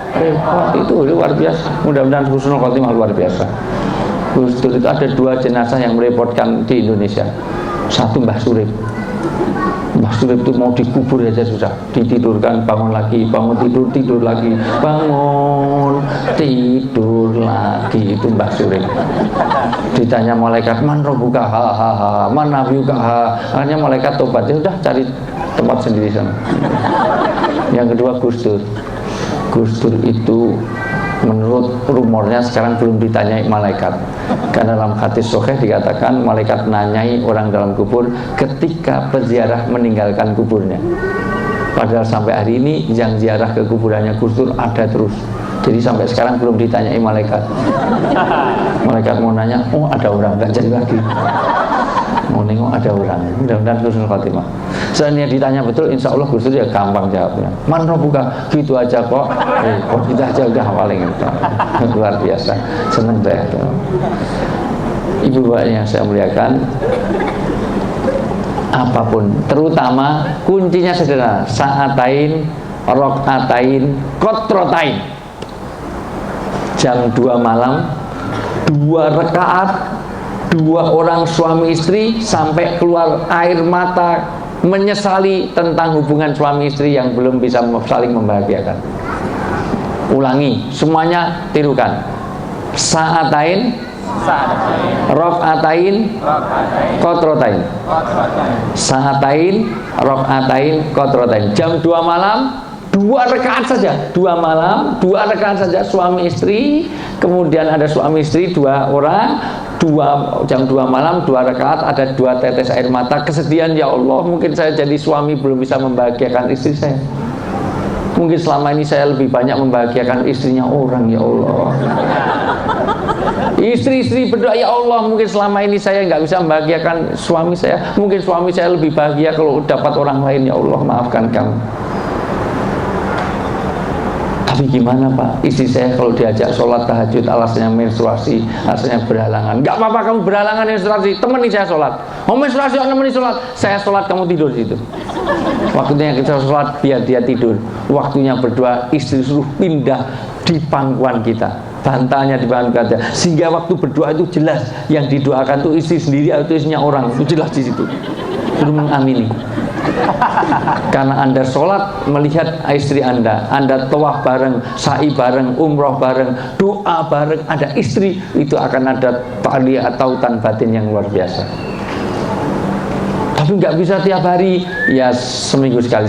Itu luar biasa. Mudah-mudahan husnul khotimah luar biasa. Gus Dur itu ada 2 jenazah yang merepotkan di Indonesia. 1 Mbah Surip. Mbah Surip itu mau dikubur aja susah, ditidurkan bangun lagi, bangun tidur, tidur lagi, bangun tidur lagi. Itu Mbah Surip. Ditanya malaikat, man rabbuka, ha, man nabiyuka, ha. Akhirnya malaikat tobat, ya udah cari tempat sendiri sana. Yang kedua Gus Dur. Gus Dur itu menurut rumornya sekarang belum ditanyai malaikat, karena dalam hadis sahih dikatakan malaikat nanyai orang dalam kubur ketika peziarah meninggalkan kuburnya. Padahal sampai hari ini yang ziarah ke kuburannya Gus Dur ada terus. Jadi sampai sekarang belum ditanyai malaikat. Malaikat mau nanya, oh ada orang, nggak jadi lagi. Mau nengok ada orang, mudah-mudahan husnul khotimah. Seandainya ditanya betul, insya Allah Gus Dur ya gampang jawabnya. Man rabbuka, gitu aja kok. Kok kita aja udah paling luar biasa, seneng deh. Ibu bapak yang saya muliakan, apapun, terutama kuncinya sederhana, sa'atain, rok'atain, kotrotain. Jam 2 malam, 2 rakaat, 2 orang suami istri sampai keluar air mata menyesali tentang hubungan suami istri yang belum bisa saling membahagiakan. Ulangi, semuanya tirukan. Sa'atain, rok'atain, kotrotain. Sa'atain, rok'atain, kotrotain. Jam 2 malam, 2 rakaat saja, 2 malam, 2 rakaat saja suami istri, kemudian ada suami istri 2 orang, jam 2 malam, 2 rakaat, ada 2 tetes air mata, kesedihan, ya Allah, mungkin saya jadi suami belum bisa membahagiakan istri saya. Mungkin selama ini saya lebih banyak membahagiakan istrinya orang, ya Allah. Istri-istri berdoa, ya Allah, mungkin selama ini saya nggak bisa membahagiakan suami saya, mungkin suami saya lebih bahagia kalau dapat orang lain, ya Allah, maafkan kami. Tapi gimana Pak, istri saya kalau diajak sholat tahajud alasnya menstruasi, alasnya berhalangan. Gak apa-apa kamu berhalangan menstruasi, temani saya sholat. Mau menstruasi, temani sholat. Saya sholat, kamu tidur di situ. Waktunya kita sholat, biar dia tidur. Waktunya berdoa, istri suruh pindah di pangkuan kita, bantalnya di pangkuan kita, sehingga waktu berdoa itu jelas. Yang didoakan itu istri sendiri atau istrinya orang, itu jelas di situ. Suruh mengamini. Karena Anda sholat melihat istri Anda tawaf bareng, sa'i bareng, umroh bareng, doa bareng, ada istri, itu akan ada ta'liyah tautan batin yang luar biasa. Tapi nggak bisa tiap hari, ya seminggu sekali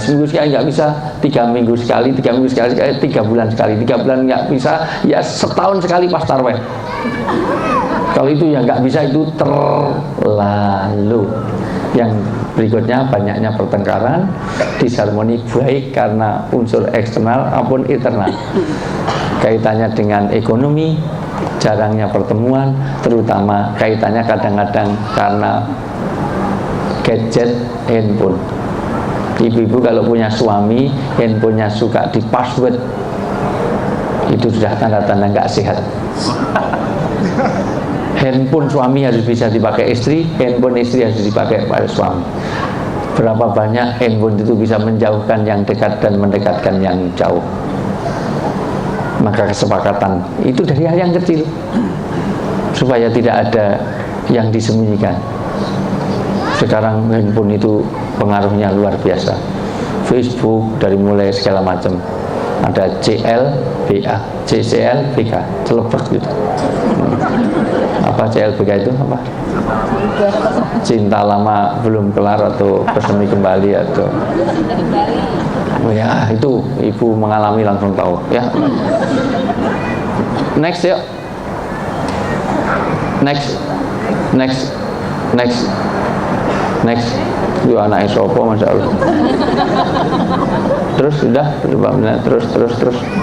nggak bisa, 3 minggu sekali, 3 minggu sekali, 3 bulan sekali, 3 bulan nggak bisa, ya setahun sekali pas tarweh. Kalau itu ya nggak bisa, itu terlalu. Yang berikutnya banyaknya pertengkaran, disharmoni, baik karena unsur eksternal maupun internal. Kaitannya dengan ekonomi, jarangnya pertemuan, terutama kaitannya kadang-kadang karena gadget handphone. Ibu-ibu kalau punya suami, handphonenya suka di password, itu sudah tanda-tanda nggak sehat. Handphone suami harus bisa dipakai istri, handphone istri harus dipakai pada suami. Berapa banyak handphone itu bisa menjauhkan yang dekat dan mendekatkan yang jauh. Maka kesepakatan itu dari hal yang kecil, supaya tidak ada yang disembunyikan. Sekarang handphone itu pengaruhnya luar biasa. Facebook dari mulai segala macam. Ada CLBA, CCLBK, celebek gitu. Apa CLBK itu apa? Cinta lama belum kelar atau bersemi kembali atau ya itu ibu mengalami langsung tahu ya. Next ya. Next. Itu anaknya sopo, masya Allah. Terus sudah terus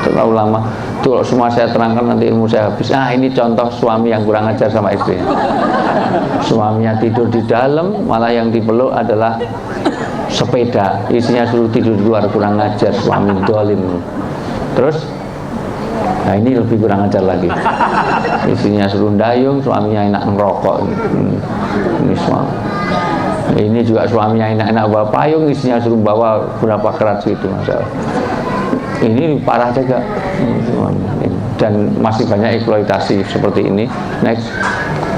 terlalu lama. Tuh kalau semua saya terangkan nanti ilmu saya habis. Nah ini contoh suami yang kurang ajar sama istrinya. Suaminya tidur di dalam, malah yang dipeluk adalah sepeda. Istrinya suruh tidur di luar, kurang ajar, suami dolim. Terus nah ini lebih kurang ajar lagi. Istrinya suruh dayung, suaminya enak ngerokok. Ini suami. Ini juga suaminya enak-enak bawa payung, istrinya suruh bawa berapa kerat gitu, masalah. Ini parah juga. Dan masih banyak eksploitasi seperti ini. Next,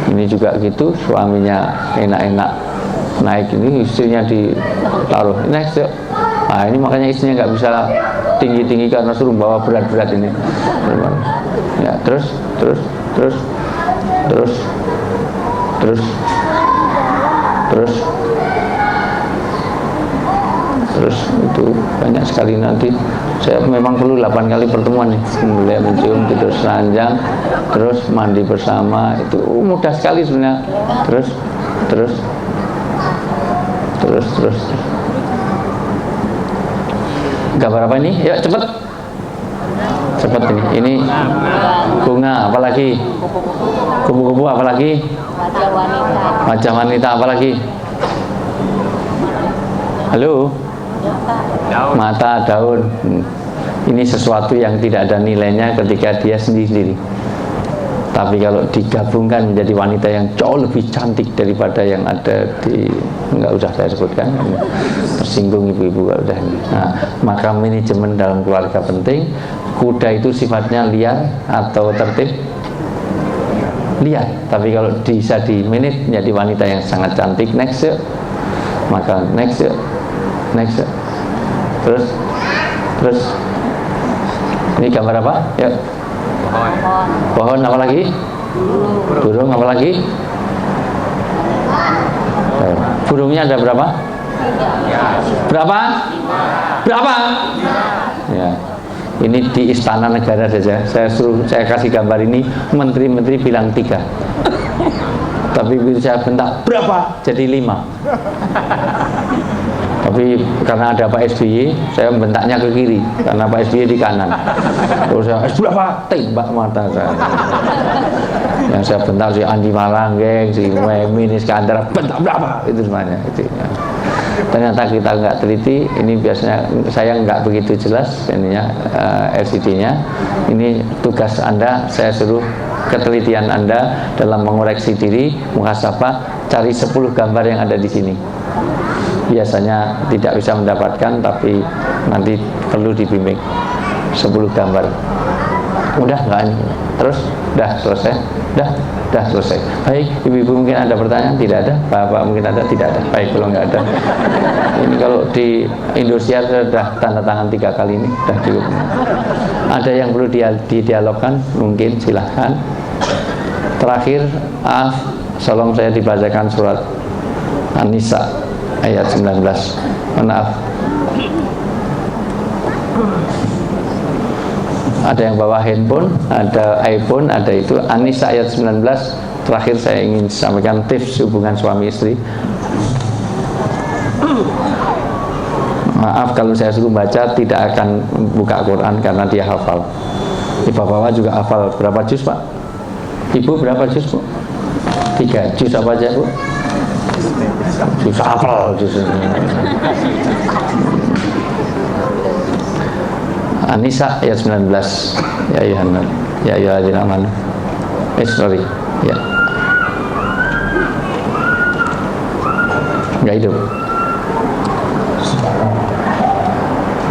ini juga gitu, suaminya enak-enak naik, ini istrinya ditaruh, next yuk. Nah ini makanya istrinya nggak bisa tinggi-tinggi karena suruh bawa berat-berat ini. Ya, terus itu banyak sekali. Nanti saya memang perlu 8 kali pertemuan nih, mulai mencium, tidur ranjang, terus mandi bersama, itu mudah sekali sebenarnya. Terus gambar apa ini? Ya cepet ini bunga, apalagi kupu-kupu, apalagi wajah wanita, apalagi halo, mata, daun. Ini sesuatu yang tidak ada nilainya ketika dia sendiri. Tapi kalau digabungkan menjadi wanita yang jauh lebih cantik daripada yang ada di, nggak usah saya sebutkan, tersinggung ibu-ibu kalau udah ini. Nah, maka manajemen dalam keluarga penting. Kuda itu sifatnya liar atau tertib? Liar. Tapi kalau bisa di manage menjadi wanita yang sangat cantik. Next yuk. Maka next yuk. Terus ini gambar apa? Yuk. Pohon, apa lagi? Burung, apa lagi? Burungnya ada berapa? Berapa? Ya. Ini di istana negara saja. Saya kasih gambar ini, menteri-menteri bilang 3. Tapi begitu saya bentak, berapa? Jadi 5. Tapi karena ada Pak SBY, saya bentaknya ke kiri, karena Pak SBY di kanan. Terus saya, berapa? Tembak mata saya. Yang saya bentak si Andi Malanggeng, si Muhaimin Iskandar, bentak berapa? Itu semuanya. Itu, ya. Ternyata kita nggak teliti. Ini biasanya saya nggak begitu jelas ininya, LCD-nya. Ini tugas Anda, saya suruh ketelitian Anda dalam mengoreksi diri, muhasabah, cari 10 gambar yang ada di sini. Biasanya tidak bisa mendapatkan, tapi nanti perlu dibimbing. 10 gambar. Udah nggak ini? Terus? Udah selesai? Udah selesai. Baik, ibu-ibu mungkin ada pertanyaan? Tidak ada. Bapak mungkin ada? Tidak ada. Baik, kalau nggak ada. Ini kalau di Indosiar sudah tanda tangan 3 kali ini, sudah cukup. Ada yang perlu didialogkan? Mungkin silahkan. Terakhir, tolong saya dibacakan surat An-Nisa ayat 19. Maaf. Ada yang bawa handphone, ada iPhone, ada itu. An-Nisa ayat 19. Terakhir saya ingin sampaikan tips hubungan suami istri. Maaf kalau saya suruh baca, tidak akan buka Quran karena dia hafal. Bapak-bapak juga hafal. Berapa juz, Pak? Ibu berapa juz, Bu? 3 juz apa aja, Bu? Juz hafal juz. An-Nisa ayat 19. Ya ayyuhan ya ayyuhalladzina amanu. Sorry. Ya. Enggak hidup.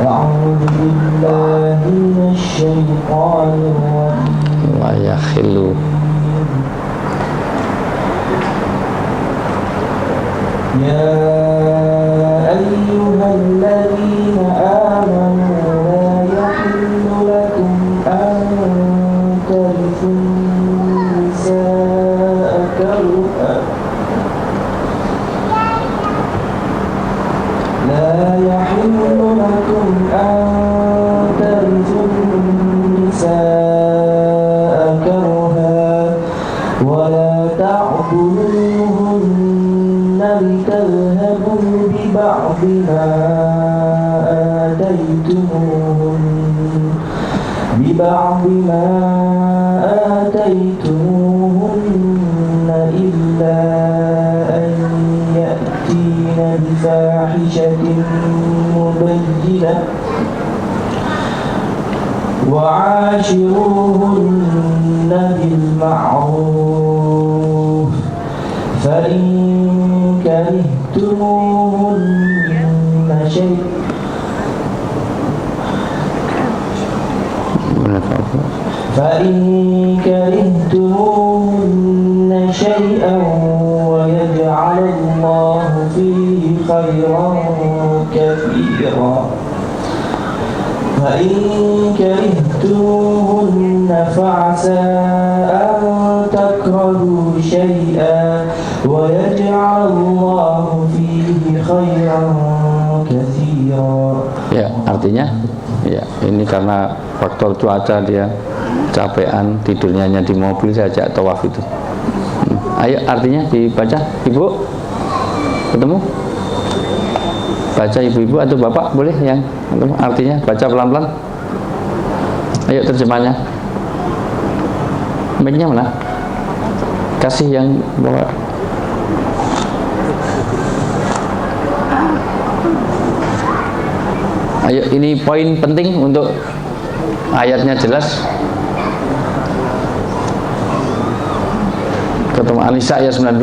A'udzu billahi minasyaitonir rajim. Wa yakhillu. Ya ayyuhalladzina amanu ببعض ما آتيتموهن إلا أن يأتين بفاحشة مبينة وعاشروهن بالمعروف فإن كرهتموهن شيئا فإن كرهتموهن شيئا ويجعل الله في خيرا كثيرا فإن كرهتموهن فعسى أن تكرهوا شيئا ويجعل الله فيه خيرا كثيرا. Ya, artinya ya ini karena faktor cuaca dia capean, tidurnya hanya di mobil, saya ajak tawaf itu. Ayo artinya dibaca, Ibu ketemu? Baca ibu-ibu atau bapak boleh yang ketemu artinya, baca pelan-pelan. Ayo terjemahnya. Mic-nya mana? Kasih yang bawa. Ayo, ini poin penting untuk ayatnya jelas. Ketemu An-Nisa ayat 19.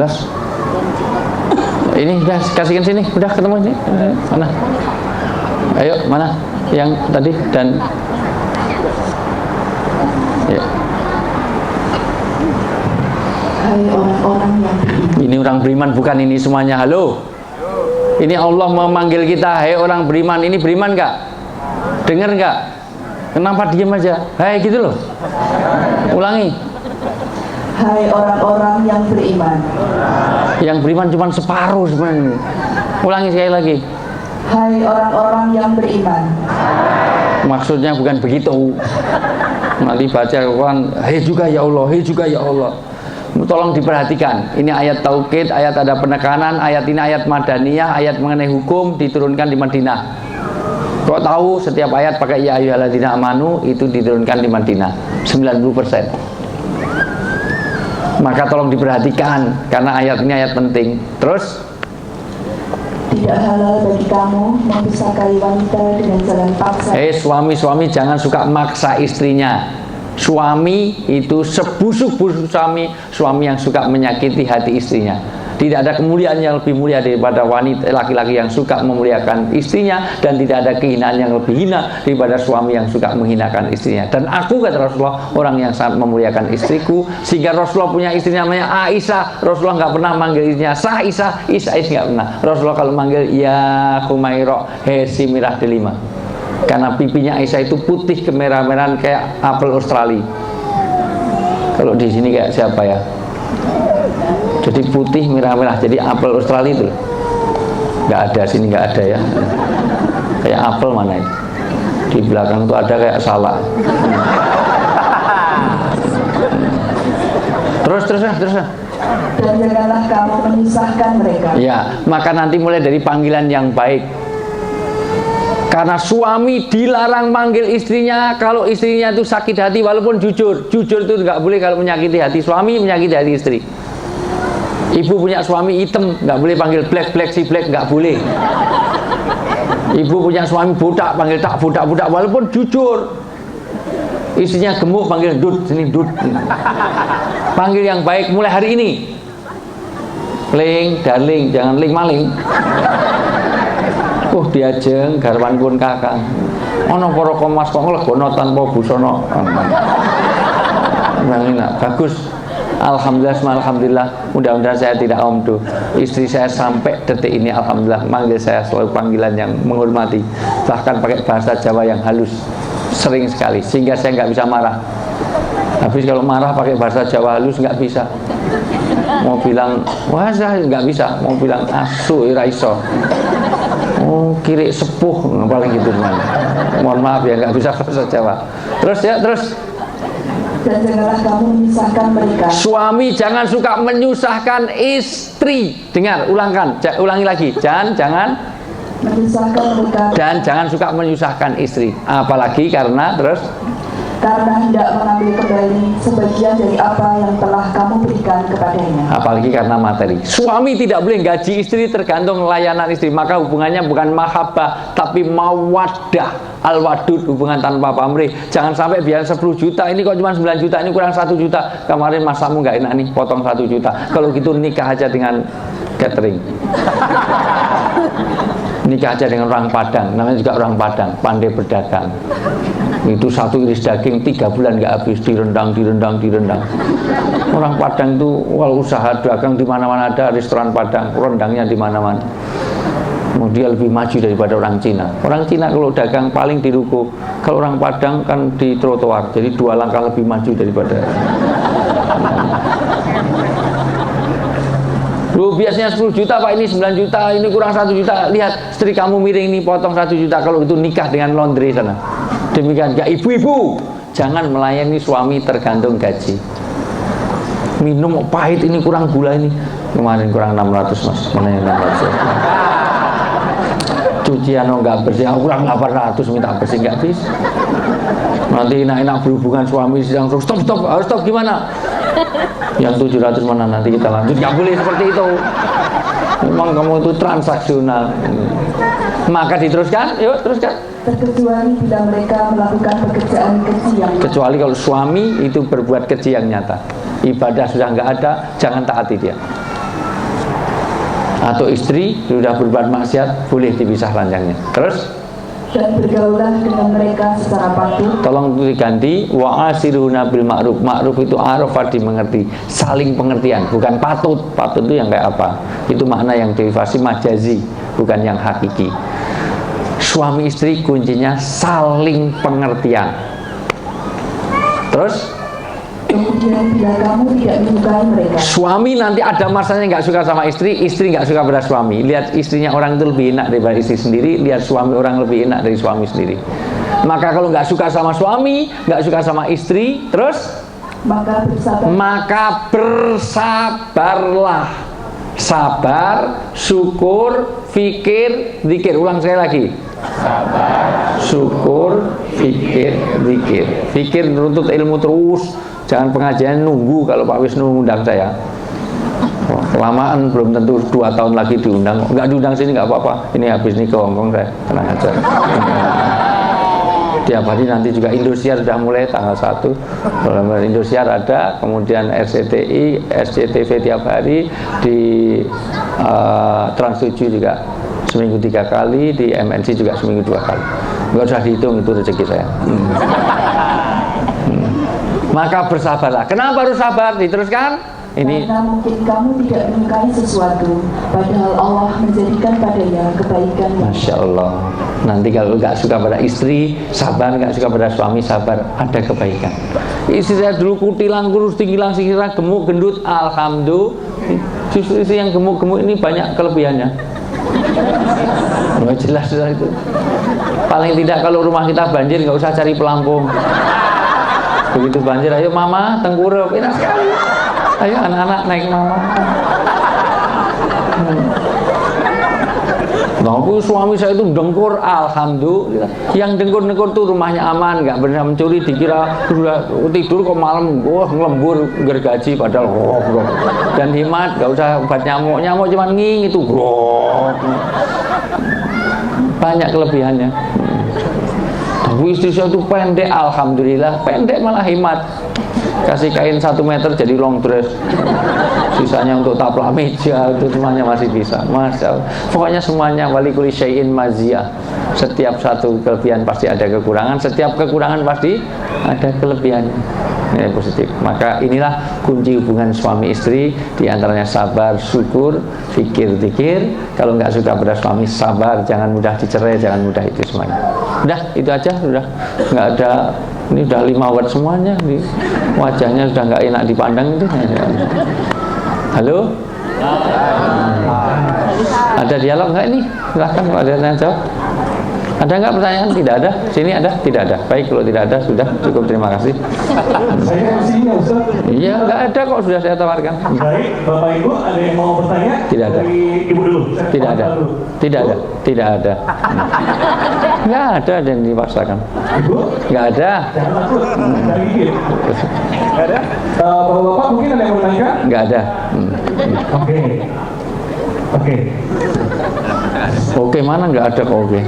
Ini udah kasihkan sini, udah ketemu ini. Mana? Ayo, mana yang tadi dan ya. Hai orang-orang yang beriman. Ini orang beriman bukan ini semuanya. Halo. Ini Allah memanggil kita, hai orang beriman. Ini beriman nggak? Dengar nggak? Kenapa diam aja? Hai gitu loh. Ulangi. Hai orang-orang yang beriman. Yang beriman cuma separuh sebenarnya. Ulangi sekali lagi. Hai orang-orang yang beriman. Maksudnya bukan begitu. Nanti baca Quran, hei juga ya Allah, hei juga ya Allah. Tolong diperhatikan. Ini ayat taukid, ayat ada penekanan, ayat ini ayat madaniyah, ayat mengenai hukum diturunkan di Madinah. Kok tahu setiap ayat pakai ya ayyuhalladzina amanu itu diturunkan di Madinah 90%. Maka tolong diperhatikan karena ayat ini ayat penting. Terus Tidak halal bagi kamu mempisahkan wanita dengan jalan paksa. suami-suami jangan suka maksa istrinya. Suami itu sebusuk-busuk suami yang suka menyakiti hati istrinya. Tidak ada kemuliaan yang lebih mulia daripada wanita laki-laki yang suka memuliakan istrinya, dan tidak ada kehinaan yang lebih hina daripada suami yang suka menghinakan istrinya. Dan aku, kata Rasulullah, orang yang sangat memuliakan istriku, sehingga Rasulullah punya istri namanya Aisyah. Rasulullah nggak pernah manggil istrinya Sah Aisyah, nggak pernah. Rasulullah kalau manggil ya Humairo, hesi mirah delima. Karena pipinya Aisyah itu putih kemerah-merahan kayak apel Australia. Kalau di sini kayak siapa ya? Jadi putih merah-merah, jadi apel Australia itu. Nggak ada, sini nggak ada ya. Kayak apel mana itu? Di belakang itu ada kayak salak. Terus. Dan janganlah kamu menyusahkan mereka. Ya, maka nanti mulai dari panggilan yang baik. Karena suami dilarang manggil istrinya kalau istrinya itu sakit hati, walaupun jujur. Jujur itu nggak boleh kalau menyakiti hati suami, menyakiti hati istri. Ibu punya suami hitam, nggak boleh panggil black si black, nggak boleh. Ibu punya suami budak, panggil tak budak, walaupun jujur. Istrinya gemuk, panggil dud, sini dud. Panggil yang baik mulai hari ini. Ling, darling, jangan ling maling. Diajeng garwan pun kakak. Ono para komas kok nglegono tanpa busana. Bagus. Alhamdulillah, mudah-mudahan saya tidak omdo. Istri saya sampai detik ini alhamdulillah manggil saya selalu panggilan yang menghormati, bahkan pakai bahasa Jawa yang halus sering sekali, sehingga saya nggak bisa marah. Habis kalau marah pakai bahasa Jawa halus nggak bisa. Mau bilang wah saya nggak bisa, mau bilang asu ira iso. Oh kiri sepuh paling gitu teman. Mohon maaf ya nggak bisa bahasa Jawa. Terus. Dan janganlah kamu menyusahkan mereka. Suami jangan suka menyusahkan istri. Dengar, ulangi lagi. Jangan menyusahkan mereka. Dan jangan suka menyusahkan istri. Apalagi karena hendak mengambil kembali sebagian dari apa yang telah kamu berikan kepadanya. Apalagi karena materi. Suami tidak boleh gaji istri tergantung layanan istri. Maka hubungannya bukan mahabbah tapi mawaddah, al-wadud, hubungan tanpa pamrih. Jangan sampai biar 10 juta, ini kok cuma 9 juta, ini kurang 1 juta. Kemarin masamu nggak enak nih, potong 1 juta. Kalau gitu nikah aja dengan catering. Nikah aja dengan orang Padang, namanya juga orang Padang, pandai berdagang. Itu satu iris daging 3 bulan nggak habis, direndang. Orang Padang itu kalau usaha dagang di mana-mana ada, restoran Padang, rendangnya di mana-mana. Dia lebih maju daripada orang Cina. Orang Cina kalau dagang paling di ruko, kalau orang Padang kan di trotoar, jadi 2 langkah lebih maju daripada. Lu biasanya 10 juta Pak, ini 9 juta, ini kurang 1 juta. Lihat, istri kamu miring ini potong 1 juta. Kalau itu nikah dengan laundry sana. Demikian ya ibu-ibu, jangan melayani suami tergantung gaji. Minum pahit ini kurang gula ini. Kemarin kurang 600 Mas. Mana yang 600? Cucian nggak bersih, kurang 800 minta bersih nggak bisa. Nanti enak-enak berhubungan suami sedang stop, harus stop gimana? Yang 700 mana nanti kita lanjut, nggak boleh seperti itu. Memang kamu itu transaksional. Maka diteruskan, yuk teruskan. Terkecuali bila mereka melakukan pekerjaan keji yang Kecuali kalau suami itu berbuat keji yang nyata, ibadah sudah nggak ada, jangan taati dia. Atau istri sudah berbuat maksiat, boleh dipisah ranjangnya. Terus dan bergaulah dengan mereka secara patuh. tolong diganti wa'asiruna bil ma'ruf. Ma'ruf itu arafah, dimengerti, saling pengertian, bukan patut. Patut itu yang kayak apa? Itu makna yang derivasi majazi, bukan yang hakiki. Suami istri kuncinya saling pengertian. Terus Kemudian bila kamu tidak menyukai mereka, suami nanti ada masanya nggak suka sama istri, istri nggak suka pada suami. Lihat istrinya orang itu lebih enak daripada istri sendiri, lihat suami orang lebih enak dari suami sendiri. Maka kalau nggak suka sama suami, nggak suka sama istri, terus maka bersabarlah. Sabar, syukur, fikir, zikir. Ulang sekali lagi. Sabar, syukur, fikir, zikir. Fikir menuntut ilmu terus. Jangan pengajian nunggu. Kalau Pak Wisnu undang saya, kelamaan, belum tentu 2 tahun lagi diundang. Nggak diundang sini nggak apa-apa. Ini habis nih ke Hongkong saya, tenang aja. Tiap hari nanti juga Indosiar sudah mulai tanggal 1. Indosiar ada, kemudian RCTI, SCTV tiap hari, di Trans 7 juga seminggu 3 kali, di MNC juga seminggu 2 kali. Nggak usah dihitung, itu rezeki saya. Maka bersabarlah. Kenapa harus sabar? Diteruskan. Ini. Karena mungkin kamu tidak menyukai sesuatu, padahal Allah menjadikan padanya kebaikan. Masya Allah. Nanti kalau nggak suka pada istri, sabar. Nggak suka pada suami, sabar. Ada kebaikan. Istri saya dulu kutilang, kurus, tinggi, langsing, gemuk, gendut. Alhamdulillah. Justru istri yang gemuk-gemuk ini banyak kelebihannya. Nggak jelas itu. Paling tidak kalau rumah kita banjir, nggak usah cari pelampung. Begitu banjir, ayo mama tengkurap, enak sekali. Ayo anak-anak naik mama. Nah, suami saya itu dengkur, alhamdulillah. Yang dengkur-dengkur tuh rumahnya aman, nggak pernah mencuri, dikira tidur kok malam, lembur gergaji, padahal dan hemat, nggak usah obat nyamuk, nyamuk cuma nging itu, banyak kelebihannya. Tapi istri saya itu pendek, alhamdulillah, pendek malah hemat. Kasih kain 1 meter jadi long dress, sisanya untuk taplak meja, itu semuanya masih bisa. Masya Allah. Pokoknya semuanya walikuli syai'in maziyah. Setiap satu kelebihan pasti ada kekurangan, setiap kekurangan pasti ada kelebihannya. Ini positif. Maka inilah kunci hubungan suami istri, diantaranya sabar, syukur, fikir, zikir. Kalau nggak suka pada suami, sabar, jangan mudah dicerai, jangan mudah itu semuanya. Udah, itu aja, udah nggak ada. Ini udah 5 watt semuanya, wajahnya sudah nggak enak dipandang itu. Halo? Ada dialog nggak ini? Silahkan kalau ada yang jawab. Ada nggak pertanyaan? Tidak ada? Sini ada? Tidak ada. Baik, kalau tidak ada sudah cukup, terima kasih. Saya kesini ya Ustaz. Iya, nggak ada kok, sudah saya tawarkan. Baik, Bapak Ibu ada yang mau bertanya? Tidak ada. Dari Ibu dulu. Tidak ada. Tidak ada. Tidak ada. Nggak ada yang dipaksakan. Ibu? Nggak ada. Jangan takut. Dari gigit. Nggak ada? Bapak-bapak mungkin ada yang mau bertanya? Nggak ada. Oke. Oke. Oke, mana nggak ada kok, oke.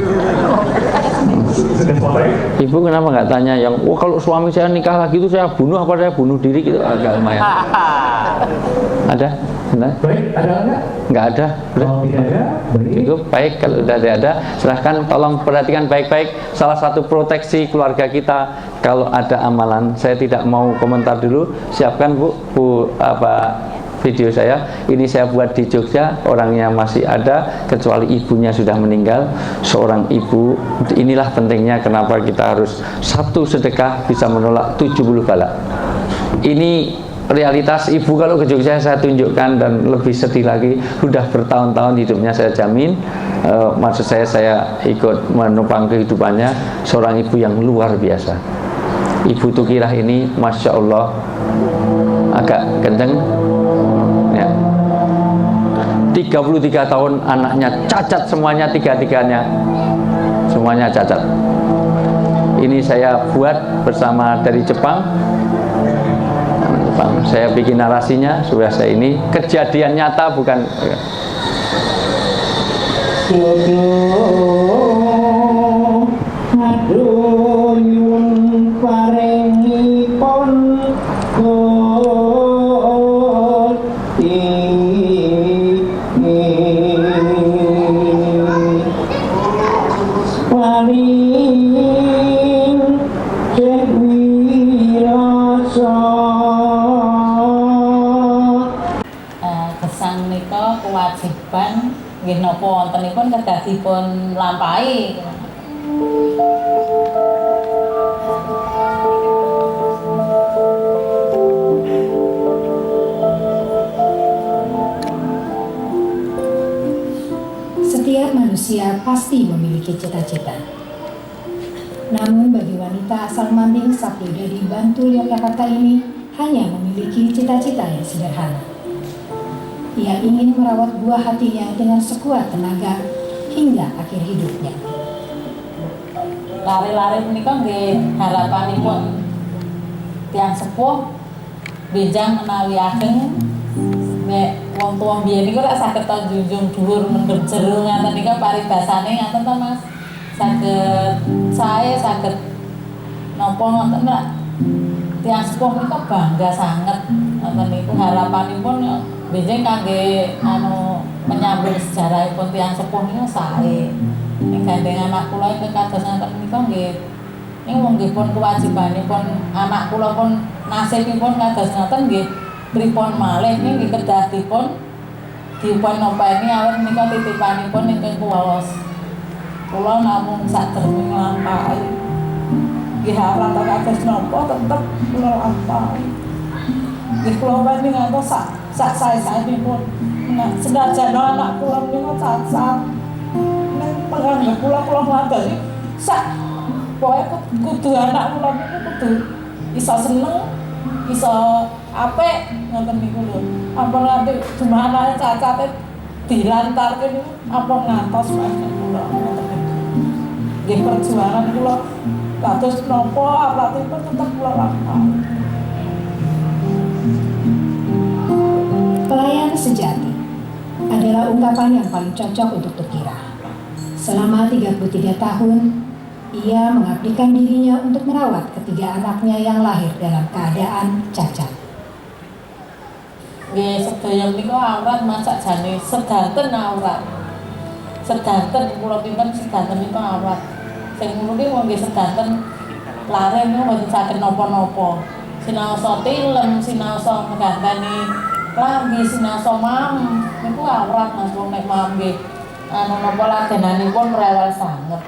Sudah selesai? Ibu kenapa nggak tanya yang, wah kalau suami saya nikah lagi itu saya bunuh apa saya bunuh diri gitu, agak lumayan. Ada? Benar? Baik, ada nggak? Nggak ada. Udah. Kalau tidak ada, baik. Cukup, baik. Kalau sudah tidak ada, silahkan tolong perhatikan baik-baik. Salah satu proteksi keluarga kita kalau ada amalan, saya tidak mau komentar dulu. Siapkan Bu video saya. Ini saya buat di Jogja, orangnya masih ada, kecuali ibunya sudah meninggal. Seorang ibu, inilah pentingnya kenapa kita harus satu sedekah bisa menolak 70 bala. Ini realitas ibu kalau ke Jogja saya tunjukkan, dan lebih sedih lagi, sudah bertahun-tahun hidupnya saya jamin. Maksud saya ikut menopang kehidupannya, seorang ibu yang luar biasa. Ibu Tukirah ini Masya Allah agak kenceng ya. 33 tahun anaknya cacat semuanya, tiga-tiganya semuanya cacat. Ini saya buat bersama dari Jepang. Saya bikin narasinya supaya saya ini kejadian nyata, bukan aduh nyuwun paringipun gesang nika kewajiban nggih napa wontenipun kedah dipun lampahi. Setiap manusia pasti memiliki cita-cita. Namun bagi wanita asal Manding Sapri dari Bantul Yogyakarta ini hanya memiliki cita-cita yang sederhana. Ia ingin merawat buah hatinya dengan sekuat tenaga hingga akhir hidupnya. Lari-lari menika nggih harapanipun tiyang sepuh benjang menawi ageng nek wong tuwa biyen niku lek saged junjung dhuwur mendem jero ngaten nika paribasane ngaten to Mas. Saged napa ngoten lek tiyang sepuh nika bangga sanget ngoten niku harapanipun benjing kangge menyambung sejarahipun tiyang sepuh niku sae. Ing gandeng anak kula ingkang kados ngaten nika nggih ing nggih pun kewajibanipun anak kula pun nasibipun kados ngaten nggih pripun malih nggih kedah dipun nopeni awet menika titipanipun ingkang kuwaos. Kula namung sadèrènging nglampahi. Nggih harap kados napa tetep kula lampahi. Nggih kula wani ngantos sak sae-saenipun. Senajan anak kula menika cacat. Ning penganggep kula nglakoni sak pokoke kudu anak kula niku kudu iso seneng, iso apik ngoten niku lho. Ampun nganti jumlah cacate dilantarke niku ampun ngantos panjenengan kula ngoten niku. Nggih perjuangan kula kados napa apratipun tetep kula lampahi. Pelayan sejati adalah ungkapan yang paling cocok untuk Tukirah. Selama 33 tahun, ia mengabdikan dirinya untuk merawat ketiga anaknya yang lahir dalam keadaan cacat. Nggih sedaya menika awrat masak jane sedanten awrat. Sedanten kula pinten sedanten niku awrat. Sing ngono ki wong nggih sedanten lare niku mboten saged napa-napa. Sinaosa tilem, sinaosa meganteni klambi, sinaosa mam niku awrat Mas wong nek mam nggih napa ladenanipun rewel sanget.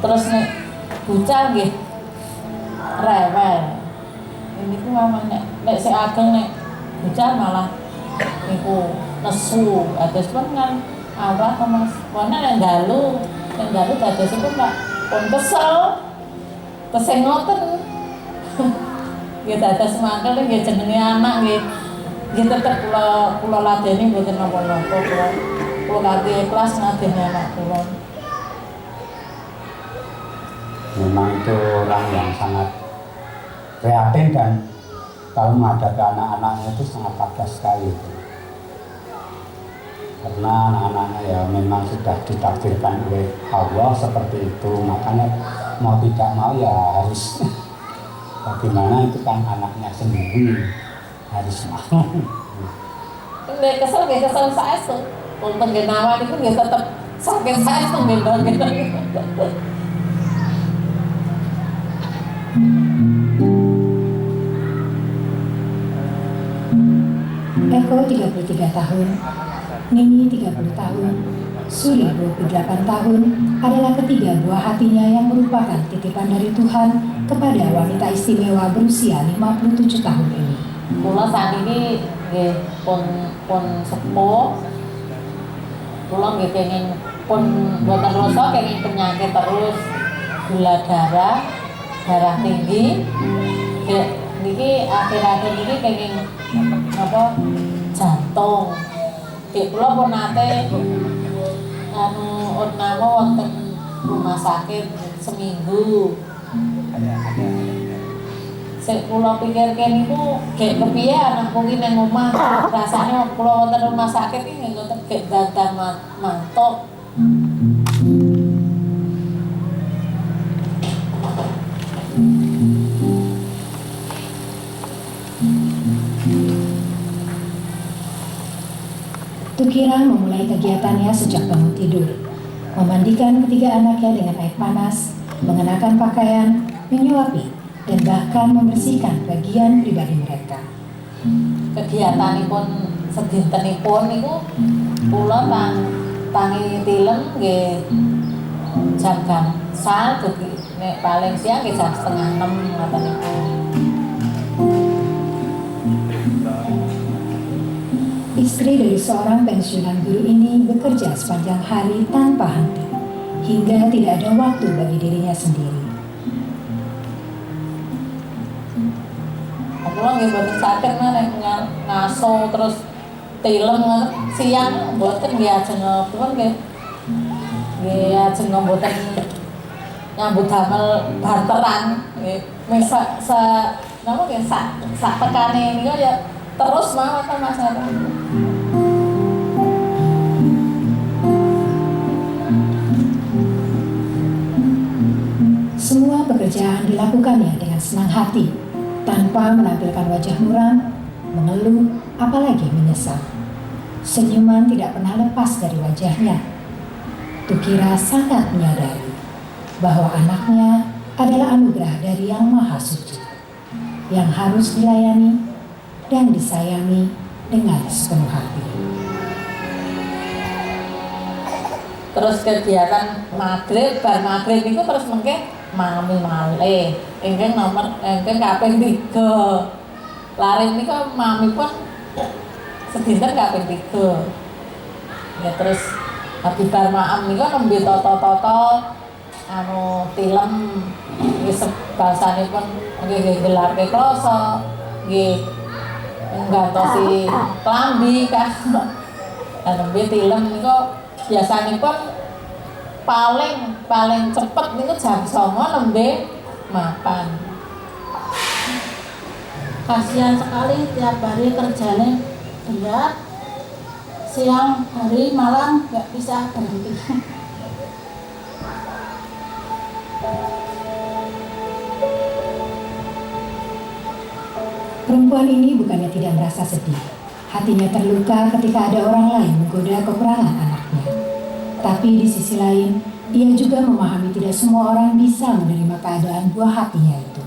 Terus nek bucal nggih rewel. Niku mamane nek sing ageng nek bucal malah niku nesu. Ados pun kan awrat Mas. Wana nek dalu dadosipun Pak pun kesel. Kesel ngoten. Nggih dados mangkel nggih jenenge anak nggih. Nggih tetep kula ladeni mboten napa-napa kula kanthi ikhlas ngadeni anak kula. Memang itu orang yang sangat prihatin dan kalau menghadapi anak-anaknya itu sangat tegas sekali itu. Karena anak-anaknya ya memang sudah ditakdirkan oleh Allah seperti itu, makanya mau tidak mau ya harus bagaimana itu kan anaknya sendiri harus mau. Nek kesel saestu. Wong penggenawan iku nggih tetep sakit saestu nggih. Eko 33 tahun, Nini 30 tahun, Suri 28 tahun adalah ketiga buah hatinya yang merupakan titipan dari Tuhan kepada wanita istimewa berusia 57 tahun ini. Kula sakniki nggih pun sepuh. Kula nggih kenging pun boten rasa kenging penyakit terus gula darah tinggi. Niki akhir-akhir niki kenging apa jantung. Kula pun nate nama wonten rumah sakit seminggu. Sik kula pikirke niku gek kepiye anakku ki ning omah rasane kula wonten rumah sakit iki ngoten gek dadah mantuk. Tukira memulai kegiatannya sejak bangun tidur, memandikan ketiga anaknya dengan air panas, mengenakan pakaian, menyuapi, dan bahkan membersihkan bagian pribadi mereka. Kegiatanipun sedintenipun niku kula tangi tilem nggih jam gangsal, nek paling siang nggih jam 5:30 ngoten niku. Istri dari seorang pensiunan guru ini bekerja sepanjang hari tanpa henti, hingga tidak ada waktu bagi dirinya sendiri. Kula nggih mboten saged nek ngaso terus tilem siang mboten nggih ajeng pun nggih ajeng mboten nyambut damel barteran nggih napa nggih sak tekane niku ya terus mawon Mas. Semua pekerjaan dilakukannya dengan senang hati, tanpa menampilkan wajah muram, mengeluh, apalagi menyesal. Senyuman tidak pernah lepas dari wajahnya. Tukira sangat menyadari bahwa anaknya adalah anugerah dari Yang Maha Suci, yang harus dilayani dan disayangi dengan sepenuh hati. Terus kegiatan maghrib, bar maghrib itu terus mengke mami malih. Engkeng kaping 3. Lari niku mami pun sedinten kaping 3. Ya terus habis bar maam niku nembe toto-toto tilem wis basanipun nggih gelarke kloso, nggih nggantosi klambi kan. Nembe tilem niku biasanipun paling cepet niku jam 09.00 nembe mapan. Kasihan sekali tiap hari kerjanya berat, siang hari malam nggak bisa berhenti. Perempuan ini bukannya tidak merasa sedih. Hatinya terluka ketika ada orang lain menggoda kekurangan anaknya. Tapi di sisi lain, ia juga memahami tidak semua orang bisa menerima keadaan buah hatinya itu.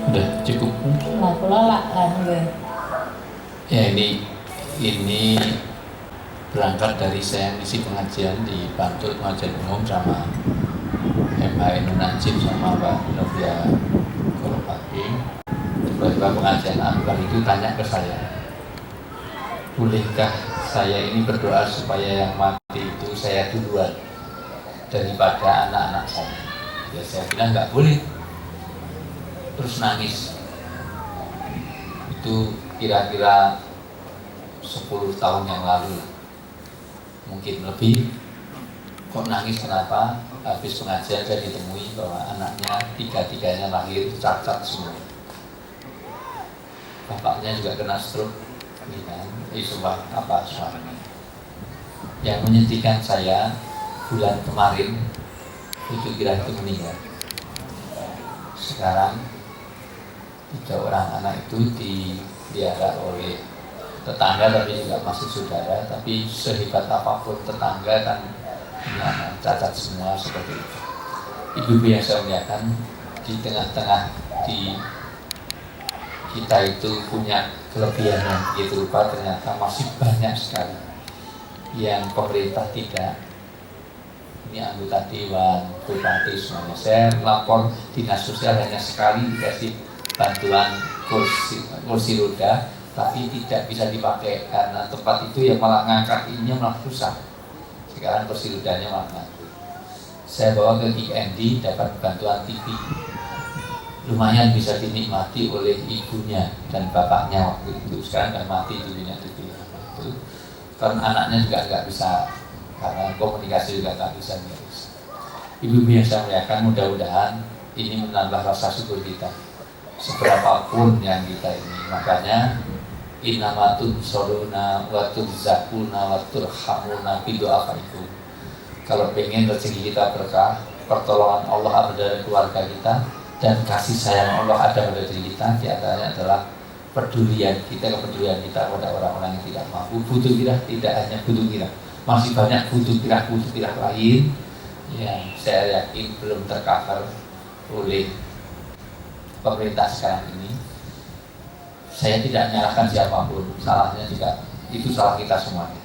Udah cukup. Lah kula lak nggih. Ya ini berangkat dari saya ngisi pengajian di Bantul, pengajian umum sama MH Najib sama Mbak Novia Golopaki. Tiba-tiba pengajian akbar itu tanya ke saya, bolehkah saya ini berdoa supaya yang mati itu saya duluan daripada anak-anak saya? Ya saya bilang nggak boleh. Terus nangis. Itu kira-kira 10 tahun yang lalu, mungkin lebih. Kok nangis kenapa? Habis pengajian saya ditemui bahwa anaknya tiga-tiganya lahir cacat semua. Bapaknya juga kena stroke, suaranya. Yang menyedihkan saya, bulan kemarin itu kira itu meninggal. Sekarang 3 orang anak itu dipelihara oleh tetangga, tapi juga masih saudara. Tapi sehebat apapun tetangga kan cacat semua seperti itu. Ibu-ibu yang saya muliakan, di tengah-tengah di kita itu punya kelebihan yang begitu rupa, ternyata masih banyak sekali yang pemerintah tidak. Ini anggota dewan, bupati semuanya. Saya lapor dinas sosial hanya sekali dikasih bantuan kursi roda, tapi tidak bisa dipakai karena tempat itu yang malah ngangkat ininya malah susah. Sekarang kursi rodanya malah ngangkat. Saya bawa ke IKND, dapat bantuan TV, lumayan bisa dinikmati oleh ibunya dan bapaknya waktu itu. Sekarang nggak mati dulunya TV itu, karena anaknya juga nggak bisa, karena komunikasi juga nggak bisa. Ibu-ibu yang saya muliakan, mudah-mudahan ini menambah rasa syukur kita seberapapun yang kita ini. Makanya inamatun soruna watur zakuna watur hamuna bidoa itu. Kalau pengen rezeki kita berkah, pertolongan Allah ada dari keluarga kita, dan kasih sayang Allah ada pada diri kita, di antaranya adalah kepedulian kita pada orang-orang yang tidak mampu. Butuh kita tidak hanya butuh kita, masih banyak butuh kita lain yang saya yakin belum tercover oleh pemerintah sekarang ini. Saya tidak menyalahkan siapapun, salahnya juga itu salah kita semuanya.